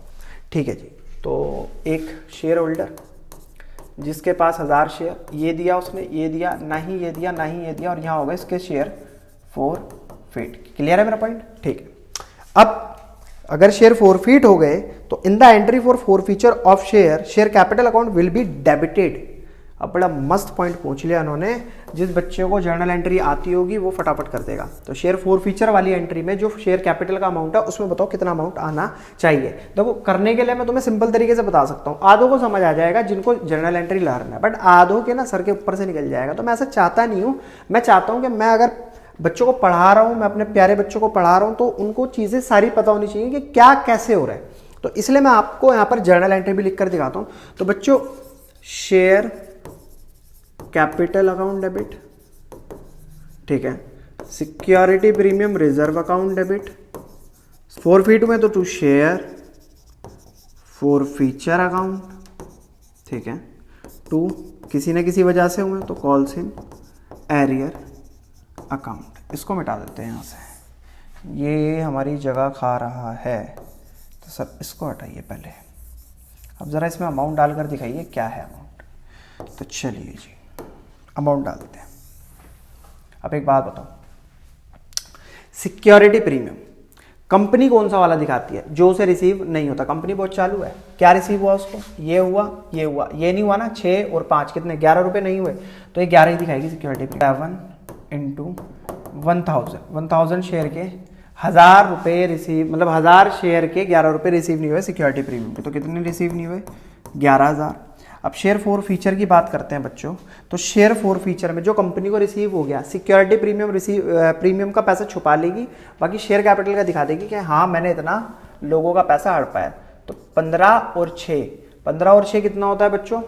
ठीक है जी। तो एक शेयर होल्डर जिसके पास 1000 शेयर, ये दिया उसने, ये दिया नहीं, ये दिया नहीं, ये दिया, और यहाँ होगा इसके शेयर फॉरफीट, क्लियर है मेरा पॉइंट, ठीक है। अब अगर शेयर फॉरफीट हो गए तो in the entry for forfeiture of share, share capital account will be debited अब बड़ा मस्त पॉइंट पूछ लिया उन्होंने, जिस बच्चे को जर्नल एंट्री आती होगी वो फटाफट कर देगा। तो शेयर फोर फीचर वाली एंट्री में जो शेयर कैपिटल का अमाउंट है उसमें बताओ कितना अमाउंट आना चाहिए। देखो करने के लिए मैं तुम्हें सिंपल तरीके से बता सकता हूँ, आधों को समझ आ जाएगा जिनको जर्नल एंट्री लर्न है, बट आधों के ना सर के ऊपर से निकल जाएगा। तो मैं ऐसा चाहता नहीं हूँ, मैं चाहता हूँ कि मैं अगर बच्चों को पढ़ा रहा हूँ, मैं अपने प्यारे बच्चों को पढ़ा रहा हूँ, तो उनको चीज़ें सारी पता होनी चाहिए कि क्या कैसे हो रहा है। तो इसलिए मैं आपको यहाँ पर जर्नल एंट्री भी लिख कर दिखाता हूँ। तो बच्चों शेयर कैपिटल अकाउंट डेबिट, ठीक है, security premium reserve account debit, forfeit में तो to share forfeiture account, ठीक है, टू किसी न किसी वजह से हुए तो कॉल्स इन एरियर अकाउंट। इसको मिटा देते हैं यहाँ से, ये हमारी जगह खा रहा है, तो सर इसको हटाइए पहले। अब ज़रा इसमें अमाउंट डालकर दिखाइए क्या है अमाउंट। तो चलिए जी अमाउंट डालते हैं। अब एक बात बताओ, सिक्योरिटी प्रीमियम कंपनी कौन सा वाला दिखाती है? जो उसे रिसीव नहीं होता। कंपनी बहुत चालू है, क्या रिसीव हुआ उसको? ये हुआ, ये हुआ, ये नहीं हुआ ना। 6 और 5 कितने? 11 रुपये नहीं हुए, तो ये 11 ही दिखाएगी सिक्योरिटी प्रीमियम। 7 इंटू 1000 शेयर के 1000 रुपये रिसीव, मतलब 1000 शेयर के 11 रुपये रिसीव नहीं हुए सिक्योरिटी प्रीमियम के। तो कितने रिसीव नहीं हुए? 11000। अब शेयर फोर फीचर की बात करते हैं बच्चों। तो शेयर फोर फीचर में जो कंपनी को रिसीव हो गया, सिक्योरिटी प्रीमियम का पैसा छुपा लेगी, बाकी शेयर कैपिटल का दिखा देगी कि हाँ मैंने इतना लोगों का पैसा हड़पाया। तो 15 और 6 कितना होता है बच्चों?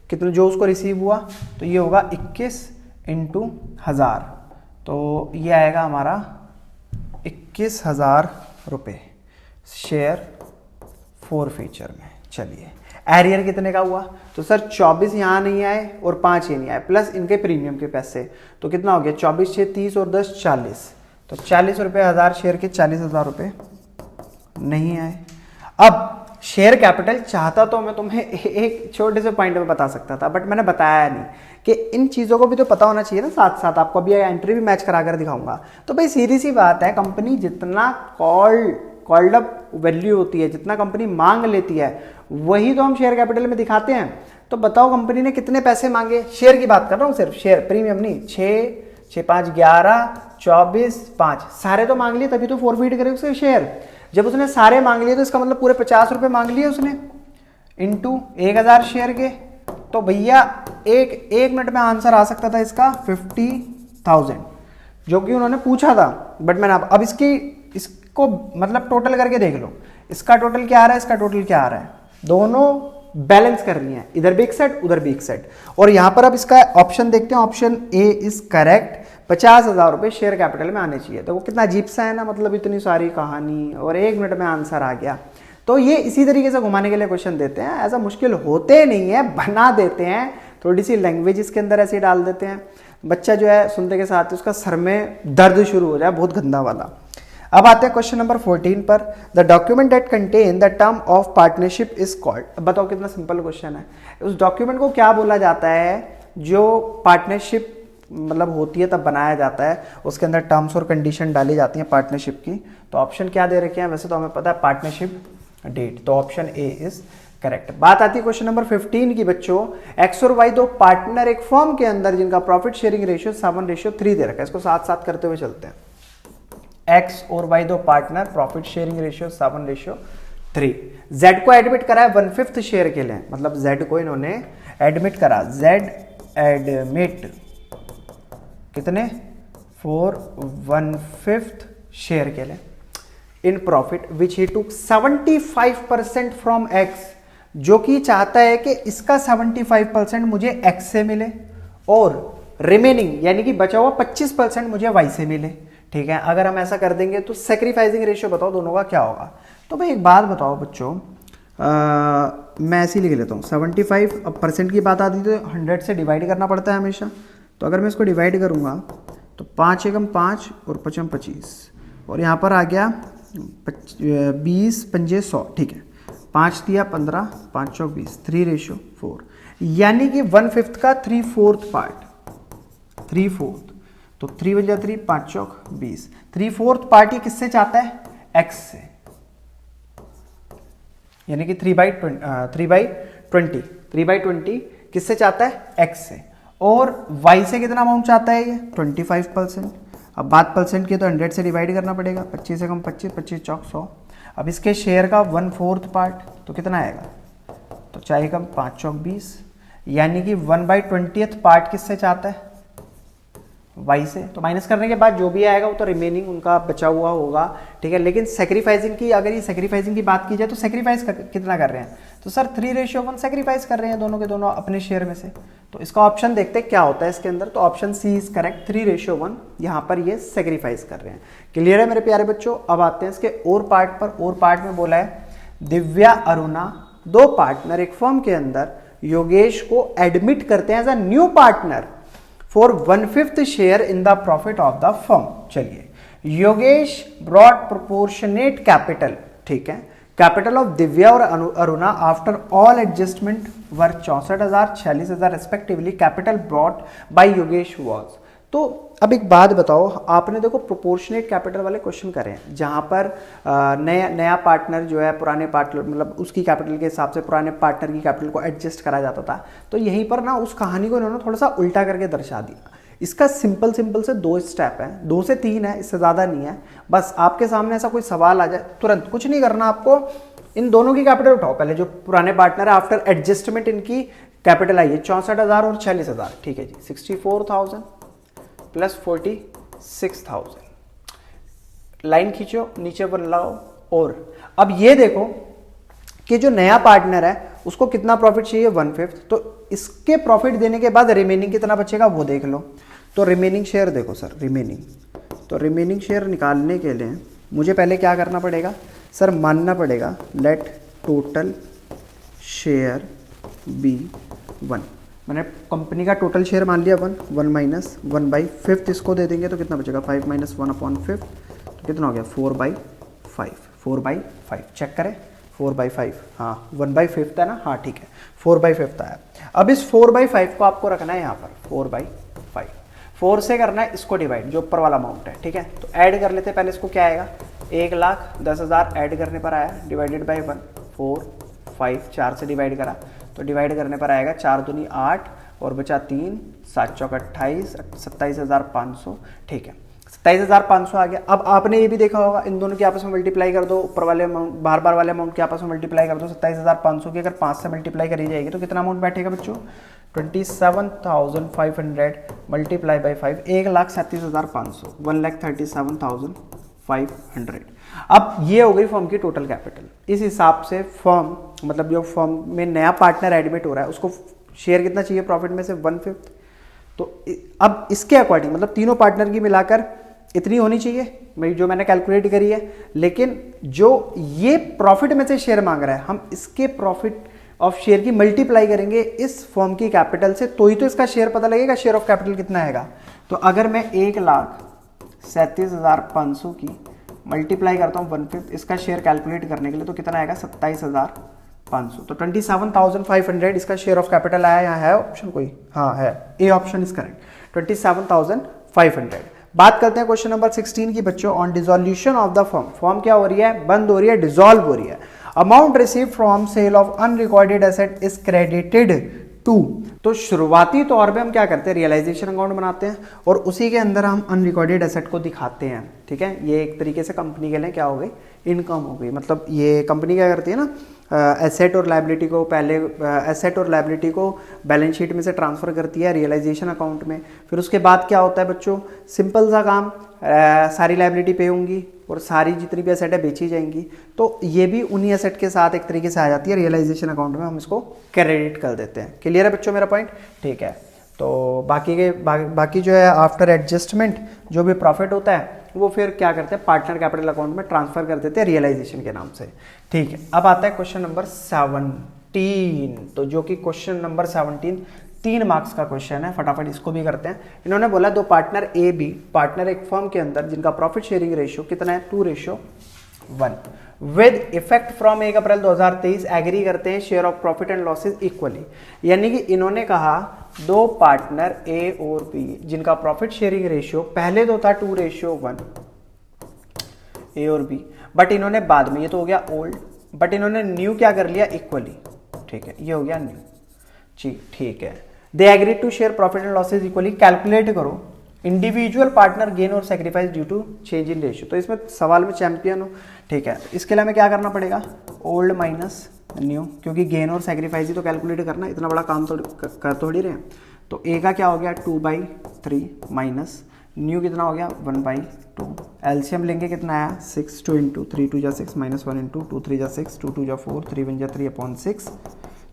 कितना जो उसको रिसीव हुआ? तो ये होगा 21 इंटू 1000, तो ये आएगा हमारा 21,000 रुपये शेयर फोर फीचर में। चलिए एरियर कितने का हुआ? तो सर 24 यहाँ नहीं आए और 5 ये नहीं आए, प्लस इनके प्रीमियम के पैसे, तो कितना हो गया? 24 6 30 और 10 40। तो 40 रुपये 1000 शेयर के 40,000 रुपये नहीं आए। अब शेयर कैपिटल चाहता तो मैं तुम्हें एक छोटे से पॉइंट में बता सकता था, बट मैंने बताया नहीं कि इन चीज़ों को भी तो पता होना चाहिए ना। साथ साथ आपको अभी एंट्री भी मैच करा कर दिखाऊंगा। तो भाई सीधी सी बात है, कंपनी जितना कॉल्ड अप वैल्यू होती है, जितना कंपनी मांग लेती है, वही तो हम शेयर कैपिटल में दिखाते हैं। तो बताओ कंपनी ने कितने पैसे मांगे? शेयर की बात कर रहा हूँ सिर्फ, शेयर प्रीमियम नहीं। 6 5 11 24 5 सारे तो मांग लिए, तभी तो फॉरफिट करे उसके शेयर। जब उसने सारे मांग लिए तो इसका मतलब पूरे 50 रुपये मांग लिए उसने, इंटू 1000 शेयर के। तो भैया एक मिनट में आंसर आ सकता था इसका 50,000, जो कि उन्होंने पूछा था। बट मैंने अब इसको मतलब टोटल करके देख लो, इसका टोटल क्या आ रहा है, इसका टोटल क्या आ रहा है, दोनों बैलेंस कर रही हैं, इधर भी एक सेट उधर भी एक सेट। और यहां पर अब इसका ऑप्शन देखते हैं, ऑप्शन ए इज करेक्ट। 50,000 रुपये शेयर कैपिटल में आने चाहिए। तो वो कितना अजीब सा है ना, मतलब इतनी सारी कहानी और 1 मिनट में आंसर आ गया। तो ये इसी तरीके से घुमाने के लिए क्वेश्चन देते हैं, ऐसा मुश्किल होते नहीं है, बना देते हैं, थोड़ी सी लैंग्वेज इसके अंदर ऐसे डाल देते हैं, बच्चा जो है सुनते के साथ उसका सर में दर्द शुरू हो जाए, बहुत गंदा वाला। अब आते हैं क्वेश्चन नंबर 14 पर। The document that contain the term of partnership is called. अब बताओ कितना सिंपल क्वेश्चन है। उस डॉक्यूमेंट को क्या बोला जाता है जो पार्टनरशिप मतलब होती है तब बनाया जाता है, उसके अंदर टर्म्स और कंडीशन डाली जाती हैं पार्टनरशिप की। तो ऑप्शन क्या दे रखे हैं? वैसे तो हमें पता है पार्टनरशिप डेट, तो ऑप्शन ए इज करेक्ट। बात आती है क्वेश्चन नंबर 15 की बच्चों। एक्स और वाई दो पार्टनर एक फर्म के अंदर जिनका प्रॉफिट शेयरिंग रेशियो 7:3 दे रखा है। इसको साथ साथ करते हुए चलते हैं। एक्स और वाई दो partner, profit sharing ratio 7:3। Z को एडमिट करा है 1/5 शेयर के लिए, मतलब जेड को इन्होंने एडमिट करा। जेड एडमिट कितने? 1/5 शेयर के लिए in profit which he took 75% from x, जो कि चाहता है कि इसका 75% मुझे एक्स से मिले और रिमेनिंग यानी कि बचा हुआ 25% मुझे वाई से मिले। ठीक है, अगर हम ऐसा कर देंगे तो सैक्रिफाइसिंग रेशियो बताओ दोनों का क्या होगा। तो भाई एक बात बताओ बच्चों, मैं ऐसे ही लिख लेता हूँ 75। अब परसेंट की बात आती तो 100 से डिवाइड करना पड़ता है हमेशा। तो अगर मैं इसको डिवाइड करूँगा तो 5 एकम 5 और 5 25, और यहाँ पर आ गया 20 पंजे 100। ठीक है, 5 दिया 15, 5 चौक 20, 3:4, यानी कि 1/5 का 3/4 पार्ट, 3/4। तो 3 बजा 3, 5 चौक 20, 3/4 पार्ट ये किससे चाहता है? एक्स से, यानी कि 3/20। किससे चाहता है, एक्स से, और वाई से कितना अमाउंट चाहता है ये 25%। अब बात परसेंट की तो 100 से डिवाइड करना पड़ेगा, 25 से कम 25, 25 चौक 100। अब इसके शेयर का 1/4 पार्ट तो कितना आएगा, तो चाहे कम 5 चौक 20, यानी कि 1/20 पार्ट किससे चाहता है, वाई से। तो माइनस करने के बाद जो भी आएगा वो तो रिमेनिंग उनका बचा हुआ होगा, ठीक है। लेकिन सेक्रीफाइसिंग की, अगर ये सेक्रीफाइसिंग की बात की जाए तो सेक्रीफाइस कितना कर रहे हैं, तो सर 3:1 सेक्रीफाइस कर रहे हैं दोनों के दोनों अपने शेयर में से। तो इसका ऑप्शन देखते हैं क्या होता है इसके अंदर, तो ऑप्शन सी इज करेक्ट, 3:1 यहाँ पर ये सेक्रीफाइस कर रहे हैं। क्लियर है मेरे प्यारे बच्चों। अब आते हैं इसके और पार्ट पर। और पार्ट में बोला है दिव्या अरुणा, दो पार्टनर एक फर्म के अंदर योगेश को एडमिट करते हैं as a new partner for 1/5 share in the profit of the firm. चलिए, योगेश ब्रॉट प्रोपोर्शनेट कैपिटल, ठीक है, कैपिटल ऑफ दिव्या और Aruna after all adjustment were 64,000 46,000 respectively. Capital brought by Yogesh was. तो अब एक बात बताओ, आपने देखो प्रोपोर्शनेट कैपिटल वाले क्वेश्चन करे हैं जहां पर नया पार्टनर जो है पुराने पार्टनर, मतलब उसकी कैपिटल के हिसाब से पुराने पार्टनर की कैपिटल को एडजस्ट करा जाता था। तो यहीं पर ना उस कहानी को इन्होंने थोड़ा सा उल्टा करके दर्शा दिया। इसका सिंपल से 2 स्टेप है, 2 से 3 है, इससे ज़्यादा नहीं है। बस आपके सामने ऐसा कोई सवाल आ जाए, तुरंत कुछ नहीं करना आपको, इन दोनों की कैपिटल उठाओ पहले। जो पुराने पार्टनर है आफ्टर एडजस्टमेंट इनकी कैपिटल आई है 64,000 और 46,000, ठीक है जी। 64,000 प्लस 46,000, लाइन खींचो, नीचे पर लगाओ। और अब ये देखो कि जो नया पार्टनर है उसको कितना प्रॉफिट चाहिए, 1/5। तो इसके प्रॉफिट देने के बाद रिमेनिंग कितना बचेगा वो देख लो। तो रिमेनिंग शेयर देखो सर, रिमेनिंग शेयर निकालने के लिए मुझे पहले क्या करना पड़ेगा सर, मानना पड़ेगा लेट टोटल शेयर बी 1। मैंने कंपनी का टोटल शेयर मान लिया 1 माइनस 1/5 इसको दे देंगे तो कितना बचेगा, 5 माइनस 1/5 तो कितना हो गया, 4/5 चेक करें, 4/5, हाँ 1/5 है ना, हाँ ठीक है 4/5 आया। अब इस 4/5 को आपको रखना है यहाँ पर 4/5, 4 से करना है इसको डिवाइड, जो ऊपर वाला अमाउंट है, ठीक है। तो ऐड कर लेते हैं पहले, इसको क्या आएगा, 1,10,000 ऐड करने पर आया, डिवाइडेड बाई 1, 4 5 4 से डिवाइड करा तो डिवाइड करने पर आएगा 4 दूनी 8 और बचा 3, 7 चौक 28, 27,500, ठीक है 27,500 आ गया। अब आपने ये भी देखा होगा, इन दोनों की आपस में मल्टीप्लाई कर दो, ऊपर वाले अमाउंट बार वाले अमाउंट की आपस में मल्टीप्लाई कर दो। 27,500 की अगर 5 से मल्टीप्लाई करी जाएगी तो कितना अमाउंट बैठेगा बच्चों, 27,500 मल्टीप्लाई बाई 5, 1,37,500, 1,37,500। अब ये हो गई फर्म की टोटल कैपिटल। इस हिसाब से फर्म, मतलब जो फर्म में नया पार्टनर एडमिट हो रहा है उसको शेयर कितना चाहिए प्रॉफिट में से, 1/5। तो अब इसके अकॉर्डिंग मतलब तीनों पार्टनर की मिलाकर इतनी होनी चाहिए भाई, जो मैंने कैलकुलेट करी है। लेकिन जो ये प्रॉफिट में से शेयर मांग रहा है, हम इसके प्रॉफिट ऑफ शेयर की मल्टीप्लाई करेंगे इस फर्म की कैपिटल से, तो ही तो इसका शेयर पता लगेगा, शेयर ऑफ कैपिटल कितना आएगा। तो अगर मैं 1,37,500 की मल्टीप्लाई करता हूँ 1/5, इसका शेयर कैलकुलेट करने के लिए तो कितना आएगा, 27,500। तो 27,500 इसका शेयर ऑफ कैपिटल आया। यहाँ है ऑप्शन कोई, हाँ है, ए ऑप्शन इज करेक्ट, 27,500। बात करते हैं क्वेश्चन नंबर 16 की बच्चों, on dissolution of the firm. Firm क्या हो रही है, बंद हो रही है, डिसॉल्व हो रही है। Amount receive from sale of unrecorded asset is credited to. तो शुरुआती तौर पे हम क्या करते हैं, रियलाइजेशन अकाउंट बनाते हैं और उसी के अंदर हम अनरिकॉर्डेड एसेट को दिखाते हैं, ठीक है। ये एक तरीके से कंपनी के लिए क्या हो गई, इनकम हो गई। मतलब ये कंपनी क्या करती है ना, एसेट और लायबिलिटी को पहले एसेट और लायबिलिटी को बैलेंस शीट में से ट्रांसफर करती है रियलाइजेशन अकाउंट में। फिर उसके बाद क्या होता है बच्चों, सिंपल सा काम, सारी लायबिलिटी पे होंगी और सारी जितनी भी एसेट है बेची जाएंगी। तो ये भी उन्हीं एसेट के साथ एक तरीके से आ जाती है रियलाइजेशन अकाउंट में, हम इसको क्रेडिट कर देते हैं। क्लियर है बच्चों मेरा पॉइंट, ठीक है। तो बाकी जो है आफ्टर एडजस्टमेंट जो भी प्रॉफिट होता है वो फिर क्या करते हैं, पार्टनर कैपिटल अकाउंट में ट्रांसफर कर देते हैं रियलाइजेशन के नाम से, ठीक है। अब आता है क्वेश्चन नंबर 17, तो जो कि क्वेश्चन नंबर 17 3 मार्क्स का क्वेश्चन है, फटाफट इसको भी करते हैं। इन्होंने बोला दो पार्टनर ए बी, पार्टनर एक फर्म के अंदर जिनका प्रॉफिट शेयरिंग रेशियो कितना है, 2:1, with effect from 1 April 2023 agree करते हैं share of profit and losses equally. यानी कि इन्होंने कहा दो पार्टनर ए और बी जिनका प्रॉफिट शेयरिंग रेशियो पहले तो था 2:1 ए और बी, बट इन्होंने बाद में, ये तो हो गया ओल्ड, बट इन्होंने न्यू क्या कर लिया, इक्वली, ठीक है, ये हो गया न्यू। जी ठीक है। They agree to share profit and losses equally, calculate करो इंडिविजुअल पार्टनर गेन और sacrifice due to change in ratio. तो इसमें सवाल में चैंपियन हो, ठीक है। इसके लिए हमें क्या करना पड़ेगा, ओल्ड माइनस न्यू, क्योंकि गेन और सेक्रीफाइस ही तो कैलकुलेट करना, इतना बड़ा काम कर थोड़ी रहे। तो ए का क्या हो गया 2/3 माइनस न्यू कितना हो गया 1/2। एलसीएम लेंगे कितना आया 6 2 इंटू 3 2 जा 6 माइनस 1 इंटू 2 3 जा 6 2 2 जा 4 3 1 जा 3/6।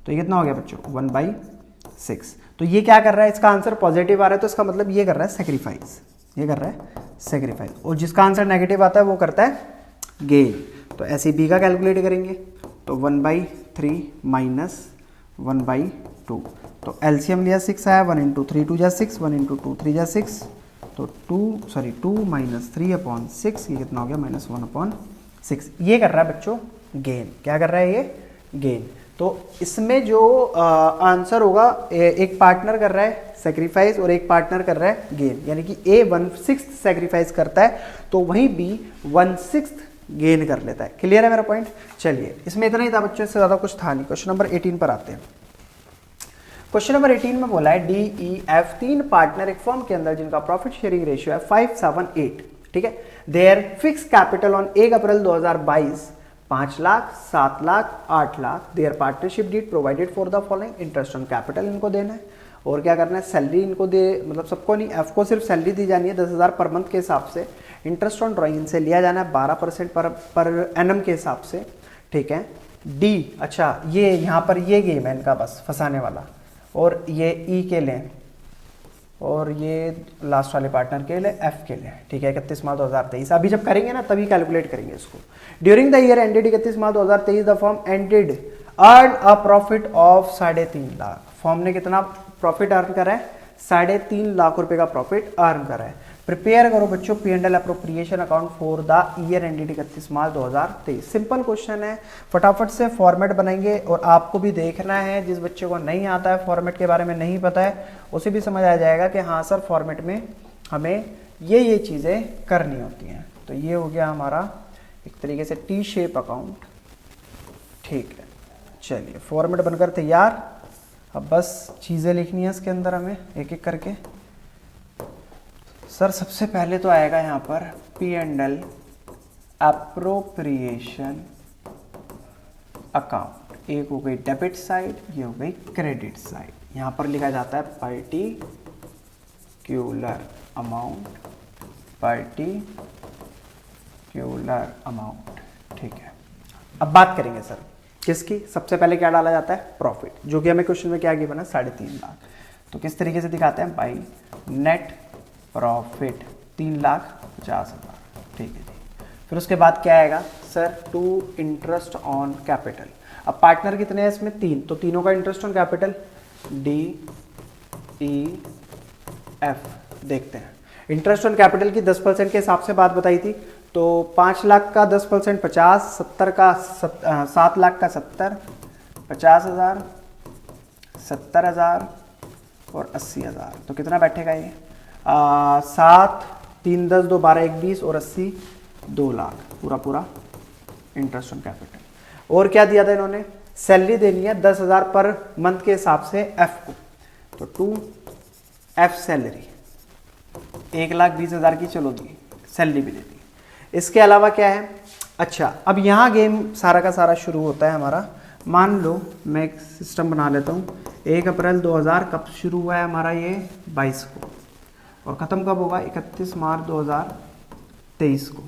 तो ये कितना हो गया बच्चों 1/6। तो ये क्या कर रहा है, इसका आंसर पॉजिटिव आ रहा है तो इसका मतलब ये कर रहा है सेक्रीफाइस, ये कर रहा है सेक्रीफाइस। और जिसका आंसर नेगेटिव आता है वो करता है गेन। तो ऐसे बी का कैलकुलेट करेंगे तो 1/3 माइनस 1/2। तो एलसीएम लिया 6 आया 1 इंटू 3 2 जा 6 1 इंटू 2 3 जा 6। तो 2 माइनस 3/6 ये कितना हो गया -1/6। ये कर रहा है बच्चों गेन। क्या कर रहा है ये गेन। तो इसमें जो आंसर होगा, एक पार्टनर कर रहा है सेक्रीफाइस और एक पार्टनर कर रहा है गेन, यानी कि ए 1/6 सेक्रीफाइस करता है तो वहीं बी 1/6 गेन कर लेता है। क्लियर है मेरा पॉइंट। चलिए इसमें इतना ही था बच्चों, इससे ज्यादा कुछ था नहीं। क्वेश्चन नंबर 18 पर आते हैं। क्वेश्चन नंबर 18 में बोला है डी ई एफ 3 पार्टनर एक फर्म के अंदर जिनका प्रॉफिट शेयरिंग रेशियो है 5/7/8, ठीक है। Their fix capital on 1 April 2022 5 lakh 7 lakh 8 lakh. Their partnership deed provided for the following. Interest on capital इनको देना है और क्या करना है, सैलरी इनको दे, मतलब सबको नहीं, एफ को सिर्फ सैलरी दी जानी है 10,000 पर मंथ के हिसाब से। इंटरेस्ट ऑन ड्राइंग इनसे लिया जाना है 12% पर एनम के हिसाब से, ठीक है। डी, अच्छा ये यहाँ पर ये गेम है इनका बस फंसाने वाला, और ये ई के लिए और ये लास्ट वाले पार्टनर के लिए एफ के लिए, ठीक है। 31 मार्च 2023 अभी जब करेंगे ना तभी कैलकुलेट करेंगे इसको। During the year ended 31 March 2023 the firm ended earn a profit of 3.5 lakh. Firm ने कितना प्रॉफिट अर्न करा है 3.5 लाख रुपए का प्रॉफिट अर्न करा है। प्रिपेयर करो बच्चों P&L appropriation account for the year ended 31 March 2023। Simple question है, फटाफट से फॉर्मेट बनाएंगे और आपको भी देखना है, जिस बच्चे को नहीं आता है फॉर्मेट के बारे में नहीं पता है उसे भी समझ आ जाएगा कि हाँ सर फॉर्मेट में हमें ये चीज़ें करनी होती हैं। तो ये हो गया हमारा एक तरीके से टी शेप अकाउंट, ठीक है। चलिए फॉर्मेट बनकर तैयार, अब बस चीज़ें लिखनी है इसके अंदर हमें एक एक करके। सर सबसे पहले तो आएगा यहाँ पर P&L अप्रोप्रिएशन अकाउंट। एक हो गई डेबिट साइड, ये हो गई क्रेडिट साइड। यहाँ पर लिखा जाता है पर्टिकुलर अमाउंट, पर्टिकुलर अमाउंट, ठीक है। अब बात करेंगे सर किसकी, सबसे पहले क्या डाला जाता है प्रॉफिट, जो कि हमें क्वेश्चन में क्या गिवन है 3.5 लाख। तो किस तरीके से दिखाते हैं बाई नेट प्रॉफिट 3,50,000, ठीक है जी। फिर उसके बाद क्या आएगा sir to interest on capital. अब पार्टनर कितने हैं इसमें 3, तो तीनों का interest on capital D E F. देखते हैं इंटरेस्ट ऑन कैपिटल की 10% के हिसाब से बात बताई थी, तो 5 लाख का 10% 50, 70 का 7 लाख का 70, 50,000, 70,000 और 80,000। तो कितना बैठेगा ये 7 3 10 2 12 1 20 और 80 2 लाख पूरा इंटरेस्ट ऑन कैपिटल। और क्या दिया था इन्होंने, सैलरी देनी है 10,000 पर मंथ के हिसाब से एफ को, तो 2 एफ सैलरी 1,20,000 की चलो दी, सैलरी भी दे दी। इसके अलावा क्या है, अच्छा अब यहाँ गेम सारा का सारा शुरू होता है हमारा। मान लो मैं एक सिस्टम बना लेता हूँ, 1 अप्रैल 2000 कब शुरू हुआ है हमारा ये 22 को, और ख़त्म कब होगा 31 मार्च 2023 को।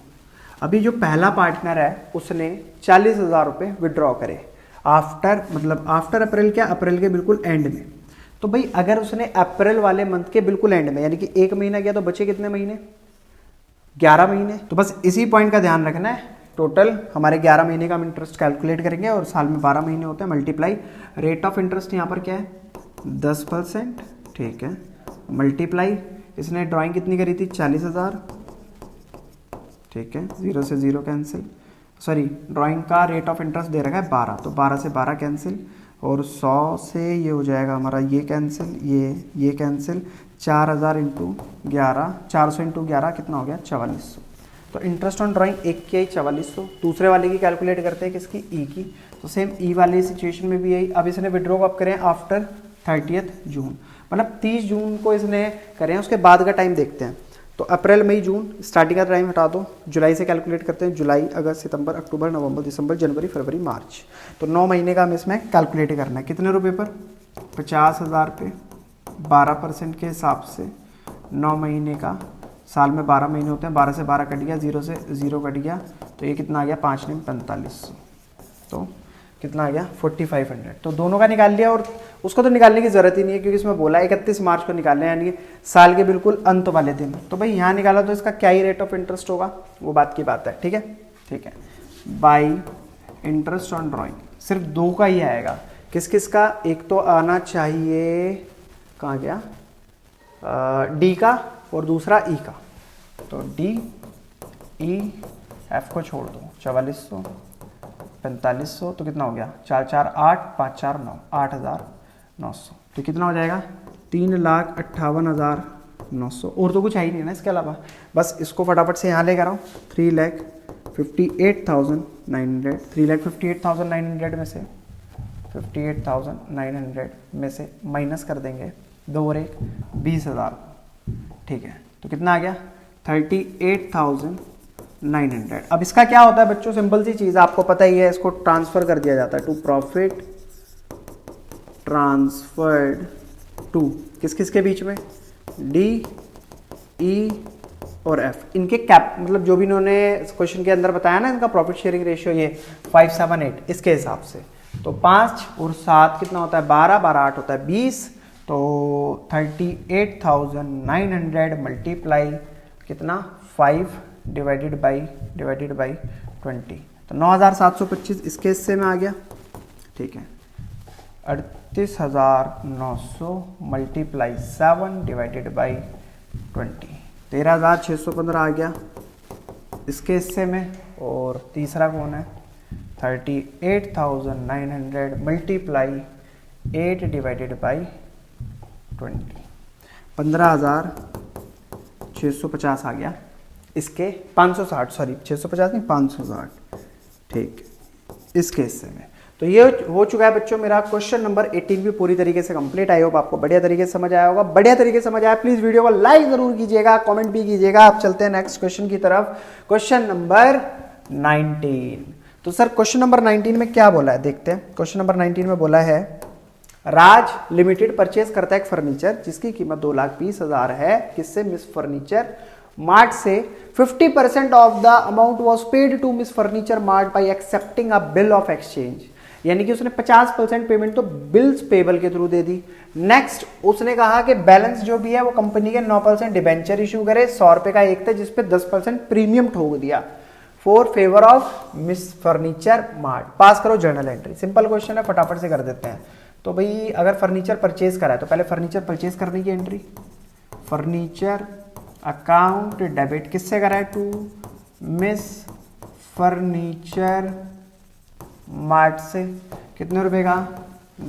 अभी जो पहला पार्टनर है उसने 40,000 रुपये विड्रॉ करे आफ्टर, मतलब आफ्टर अप्रैल, क्या अप्रैल के बिल्कुल एंड में। तो भाई अगर उसने अप्रैल वाले मंथ के बिल्कुल एंड में, यानी कि 1 महीना गया तो बचे कितने महीने 11 महीने। तो बस इसी पॉइंट का ध्यान रखना है, टोटल हमारे 11 महीने का हम इंटरेस्ट कैलकुलेट करेंगे और साल में 12 महीने होते हैं, मल्टीप्लाई रेट ऑफ इंटरेस्ट यहाँ पर क्या है 10%, ठीक है, मल्टीप्लाई इसने ड्राइंग कितनी करी थी 40,000, ठीक है, 0 से 0 कैंसिल, सॉरी ड्राइंग का रेट ऑफ इंटरेस्ट दे रखा है 12, तो 12 से 12 कैंसिल, और 100 से ये हो जाएगा हमारा ये कैंसिल, ये कैंसिल, 4,000 इंटू 11, 400 इंटू 11 कितना हो गया 4400। तो इंटरेस्ट ऑन ड्राइंग एक की आई 4400। दूसरे वाले की कैलकुलेट करते हैं किसकी, ई की। तो सेम ई वाली सिचुएशन में भी यही, अब इसने विड्रॉ कब करें आफ्टर 30 जून, मतलब 30 जून को इसने करे हैं, उसके बाद का टाइम देखते हैं। तो अप्रैल मई जून स्टार्टिंग का टाइम हटा दो, जुलाई से कैलकुलेट करते हैं, जुलाई अगस्त सितंबर अक्टूबर नवंबर दिसंबर जनवरी फरवरी मार्च, तो 9 महीने का हमें इसमें कैलकुलेट करना है। कितने रुपए पर? 50,000 पे 12% के हिसाब से 9 महीने का, साल में 12 महीने होते हैं, 12 से 12 कट गया, 0 से 0 कट गया, तो ये कितना आ गया? 5 9 4500, तो कितना आ गया? 4500। तो दोनों का निकाल लिया, और उसको तो निकालने की ज़रूरत ही नहीं है क्योंकि इसमें बोला 31 मार्च को निकालना है, यानी साल के बिल्कुल अंत वाले दिन। तो भाई यहाँ निकाला तो इसका क्या ही रेट ऑफ इंटरेस्ट होगा, वो बात की बात है। ठीक है, ठीक है। बाई इंटरेस्ट ऑन ड्राइंग सिर्फ 2 का ही आएगा। किस किस का? एक तो आना चाहिए, कहाँ गया? डी का, और दूसरा ई का। तो डी ई एफ को छोड़ दो, 4400 4500, तो कितना हो गया? 4 4 8 5 4 9 8,900, तो कितना हो जाएगा? 3,58,900। और तो कुछ है ही नहीं ना इसके अलावा, बस इसको फटाफट से यहाँ लेकर आओ। 3,58,900, 3,58,900 में से 58,900 में से माइनस कर देंगे 2 और 1 20,000। ठीक है, तो कितना आ गया? 38,900। अब इसका क्या होता है बच्चों? सिंपल सी चीज़ आपको पता ही है, इसको ट्रांसफर कर दिया जाता है टू प्रॉफिट ट्रांसफर्ड टू किस किस के बीच में? डी ई और एफ। इनके कैप मतलब जो भी इन्होंने क्वेश्चन के अंदर बताया ना, इनका प्रॉफिट शेयरिंग रेशियो ये 5/7/8 इसके हिसाब से। तो 5 और 7 कितना होता है? 12 12 8 होता है 20। तो 38,900 मल्टीप्लाई कितना? 5 डिवाइडेड बाई 20, तो 9,725 इसके हिस्से में आ गया। ठीक है, 38,900 मल्टीप्लाई 7 डिवाइडेड बाई 20, 13,615 आ गया इसके हिस्से में। और तीसरा कौन है? 38,900 मल्टीप्लाई 8 डिवाइडेड बाई 20, 15,650 आ गया इसके 560, सॉरी 650 नहीं 560। ठीक, इसके हिस्से में। तो ये हो चुका है बच्चों मेरा क्वेश्चन नंबर 18 भी पूरी तरीके से कंप्लीट। आई होप आपको बढ़िया तरीके से समझ आया होगा। बढ़िया तरीके से समझ आया प्लीज वीडियो को लाइक जरूर कीजिएगा, कमेंट भी कीजिएगा। आप चलते हैं नेक्स्ट क्वेश्चन की तरफ, क्वेश्चन नंबर 19। तो सर क्वेश्चन नंबर 19 में क्या बोला है देखते हैं। क्वेश्चन नंबर 19 में बोला है राज लिमिटेड परचेज करता है एक फर्नीचर जिसकी कीमत 2,20,000 है। किससे? मिस फर्नीचर मार्ट से। 50% off the amount was paid to Miss furniture mart by accepting a bill of exchange, यानी कि उसने 50% पेमेंट तो बिल्स पेबल के थ्रू दे दी। नेक्स्ट उसने कहा कि बैलेंस जो भी है वो कंपनी के 9% डिबेंचर इशू करे, 100 रुपए का एक था जिसपे 10% प्रीमियम ठोक दिया for favour of Miss furniture Mart. Pass करो जर्नल एंट्री। सिंपल क्वेश्चन है, फटाफट से कर देते हैं। तो भाई अगर फर्नीचर परचेज करा है तो पहले फर्नीचर परचेज करने की एंट्री, फर्नीचर अकाउंट डेबिट किससे करा है? टू मिस फर्नीचर मार्ट से। कितने रुपए का?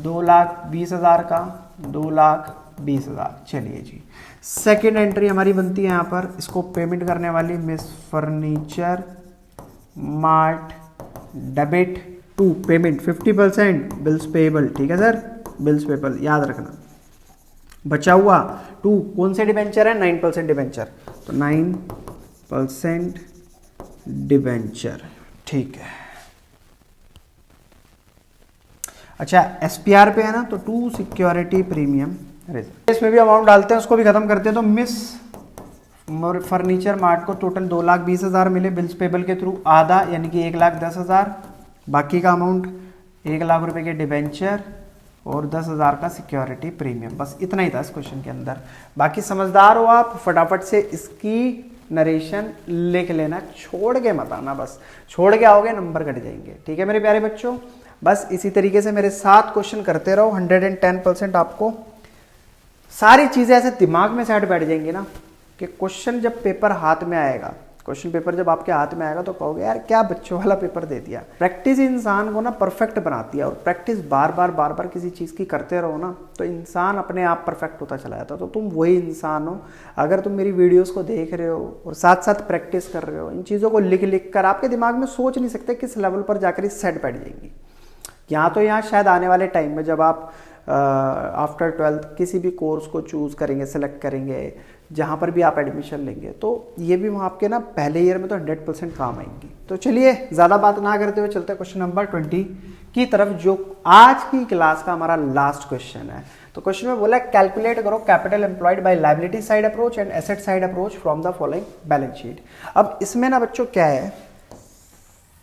2,20,000 का, 2,20,000। चलिए जी, सेकेंड एंट्री हमारी बनती है यहाँ पर, इसको पेमेंट करने वाली Miss furniture mart debit to payment 50% bills payable. ठीक है सर, बिल्स पेबल याद रखना। बचा हुआ टू कौन से डिबेंचर है? 9% डिबेंचर, तो 9% डिबेंचर। ठीक है, अच्छा एसपीआर पे है ना, तो टू सिक्योरिटी प्रीमियम रिजर्व। इसमें भी अमाउंट डालते हैं, उसको भी खत्म करते हैं। तो मिस फर्नीचर मार्ट को टोटल 2,20,000 मिले बिल्स पेबल के थ्रू, आधा यानी कि 1,10,000, बाकी का अमाउंट 1,00,000 रुपए के डिबेंचर और 10,000 का सिक्योरिटी प्रीमियम। बस इतना ही था इस क्वेश्चन के अंदर। बाकी समझदार हो आप, फटाफट से इसकी नरेशन लिख लेना, छोड़ के मत आना। बस छोड़ के आओगे नंबर कट जाएंगे। ठीक है मेरे प्यारे बच्चों, बस इसी तरीके से मेरे साथ क्वेश्चन करते रहो। 110% आपको सारी चीजें ऐसे दिमाग में सेट बैठ जाएंगी ना कि क्वेश्चन जब पेपर हाथ में आएगा, क्वेश्चन पेपर जब आपके हाथ में आएगा तो कहोगे यार क्या बच्चों वाला पेपर दे दिया। प्रैक्टिस इंसान को ना परफेक्ट बनाती है, और प्रैक्टिस बार बार किसी चीज़ की करते रहो ना तो इंसान अपने आप परफेक्ट होता चला जाता है। तो तुम वही इंसान हो अगर तुम मेरी वीडियोस को देख रहे हो और साथ साथ प्रैक्टिस कर रहे हो। इन चीज़ों को लिख कर आपके दिमाग में सोच नहीं सकते किस लेवल पर जाकर सेट बैठ जाएंगी। यहाँ तो यहाँ शायद आने वाले टाइम में जब आप आफ्टर 12th किसी भी कोर्स को चूज़ करेंगे, सेलेक्ट करेंगे, जहाँ पर भी आप एडमिशन लेंगे, तो ये भी वहाँ आपके ना पहले ईयर में तो 100% काम आएंगी। तो चलिए ज़्यादा बात ना करते हुए चलते हैं क्वेश्चन नंबर 20 की तरफ, जो आज की क्लास का हमारा लास्ट क्वेश्चन है। तो क्वेश्चन में बोला कैलकुलेट करो capital employed by liability side approach and asset side approach from the following balance sheet. अब इसमें ना बच्चों क्या है,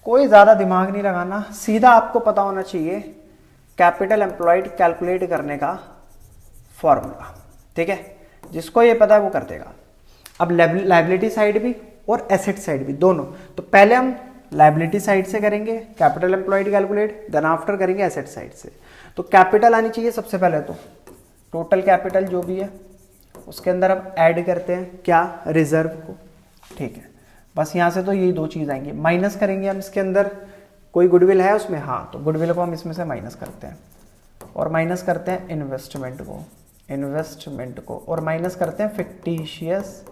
कोई ज़्यादा दिमाग नहीं लगाना, सीधा आपको पता होना चाहिए कैपिटल एम्प्लॉयड कैलकुलेट करने का फॉर्मूला, ठीक है। जिसको ये पता है वो कर देगा। अब लायबिलिटी साइड भी और एसेट साइड भी दोनों, तो पहले हम लायबिलिटी साइड से करेंगे capital employed calculate, then after करेंगे एसेट साइड से। तो कैपिटल आनी चाहिए सबसे पहले, तो टोटल कैपिटल जो भी है उसके अंदर अब ऐड करते हैं क्या, रिजर्व को, ठीक है। बस यहाँ से तो यही दो चीज़ आएंगी, माइनस करेंगे हम इसके अंदर, कोई गुडविल है उसमें, हाँ, तो गुडविल को हम इसमें से माइनस करते हैं, और माइनस करते हैं इन्वेस्टमेंट को, और माइनस करते हैं फिक्टिशियस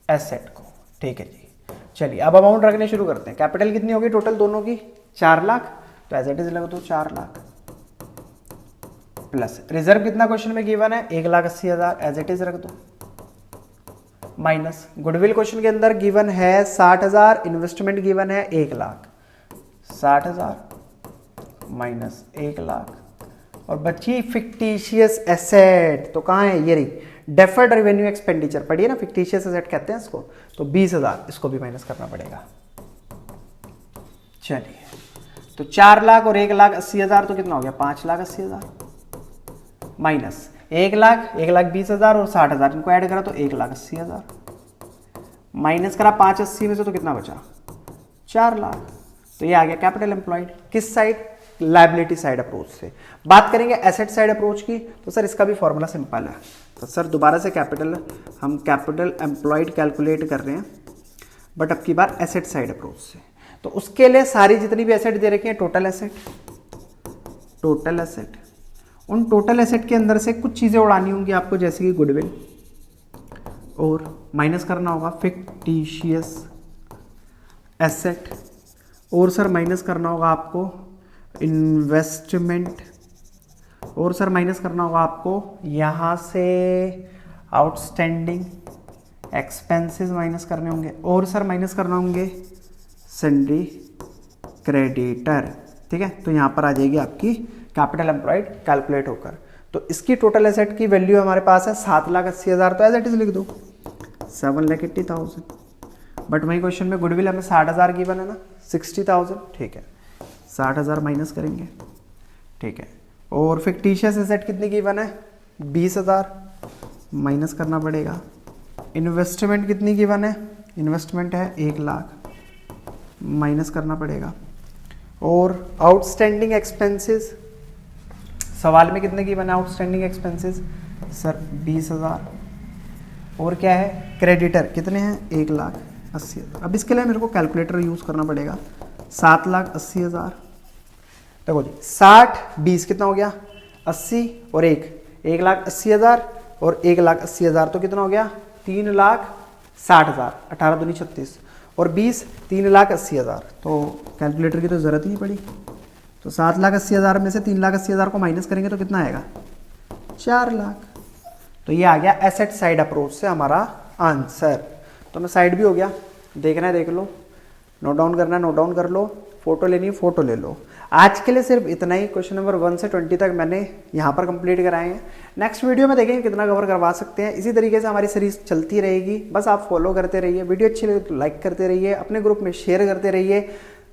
एसेट को, ठीक है जी। चलिए अब अमाउंट रखने शुरू करते हैं। कैपिटल कितनी होगी टोटल दोनों की, 4 लाख, तो एज इट इज लगा दो 4 लाख, प्लस रिजर्व कितना क्वेश्चन में गिवन है 1,80,000, एज इट इज रख दो, माइनस गुडविल क्वेश्चन के अंदर गिवन है 60,000, इन्वेस्टमेंट गिवन है 1 लाख, 60,000 माइनस 1 लाख, और बची फिक्टिशियस एसेट, तो कहाँ है, ये रही, डेफर्ड रेवेन्यू एक्सपेंडिचर पढ़िए ना, फिक्टिशियस एसेट कहते हैं इसको, तो 20,000 इसको भी माइनस करना पड़ेगा। चलिए तो 4 लाख और 1,80,000 तो कितना हो गया, 5,80,000, माइनस 1 लाख 1,20,000 और 60,000 इनको ऐड करा तो 1,80,000, माइनस करा 580 में से तो कितना बचा, 4 लाख। तो ये आ गया कैपिटल एम्प्लॉयड, किस साइड, लायबिलिटी साइड अप्रोच से। बात करेंगे एसेट साइड अप्रोच की, तो सर इसका भी फॉर्मूला सिंपल है। तो सर दोबारा से हम कैपिटल एम्प्लॉयड कैलकुलेट कर रहे हैं, बट अब की बार एसेट साइड अप्रोच से। तो उसके लिए सारी जितनी भी एसेट दे रखी है, टोटल एसेट, उन टोटल एसेट के अंदर से कुछ चीज़ें उड़ानी होंगी आपको, जैसे कि गुडविल, और माइनस करना होगा फिक्टिशियस एसेट, और सर माइनस करना होगा आपको इन्वेस्टमेंट, और सर माइनस करना होगा आपको यहाँ से आउटस्टैंडिंग एक्सपेंसेस माइनस करने होंगे, और सर माइनस करना होंगे सन्ड्री क्रेडिटर, ठीक है। तो यहाँ पर आ जाएगी आपकी कैपिटल एम्प्लॉयड कैलकुलेट होकर। तो इसकी टोटल एसेट की वैल्यू हमारे पास है 7,80,000, तो एज इट इज लिख दो 7,80,000, बट वही क्वेश्चन में गुडविल हमें 60,000 गिवन है ना, 60,000, ठीक है, 60,000 माइनस करेंगे, ठीक है। और फिक्टिशियस एसेट कितनी गिवन है, 20,000 माइनस करना पड़ेगा। इन्वेस्टमेंट कितनी गिवन है, इन्वेस्टमेंट है 1 लाख, माइनस करना पड़ेगा। और आउटस्टैंडिंग एक्सपेंसेस, सवाल में कितने गिवन है आउटस्टैंडिंग एक्सपेंसेस, सर 20,000, और क्या है क्रेडिटर कितने हैं, 1,80,000। अब इसके लिए मेरे को कैलकुलेटर यूज़ करना पड़ेगा, 7,80,000, देखो जी 60 20 कितना हो गया, 80 और 1,80,000 और 1,80,000 तो कितना हो गया, 3,60,000, 18 दूनी 36, और 20 3,80,000, तो कैलकुलेटर की तो ज़रूरत ही नहीं पड़ी। तो 7,80,000 में से 3,80,000 को माइनस करेंगे तो कितना आएगा, 4 लाख। तो ये आ गया एसेट साइड अप्रोच से हमारा आंसर। तो मैं साइड भी हो गया, देखना है देख लो, नोट डाउन करना है नोट डाउन कर लो, फोटो लेनी है फोटो ले लो। आज के लिए सिर्फ इतना ही, क्वेश्चन नंबर 1 से 20 तक मैंने यहाँ पर कंप्लीट कराए हैं। नेक्स्ट वीडियो में देखेंगे कितना कवर करवा सकते हैं। इसी तरीके से हमारी सीरीज चलती रहेगी, बस आप फॉलो करते रहिए, वीडियो अच्छी लगे तो लाइक करते रहिए, अपने ग्रुप में शेयर करते रहिए,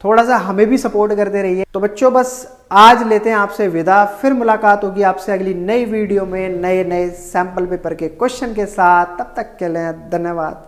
थोड़ा सा हमें भी सपोर्ट करते रहिए। तो बच्चों बस आज लेते हैं आपसे विदा, फिर मुलाकात होगी आपसे अगली नई वीडियो में नए नए सैंपल पेपर के क्वेश्चन के साथ। तब तक के लिए धन्यवाद।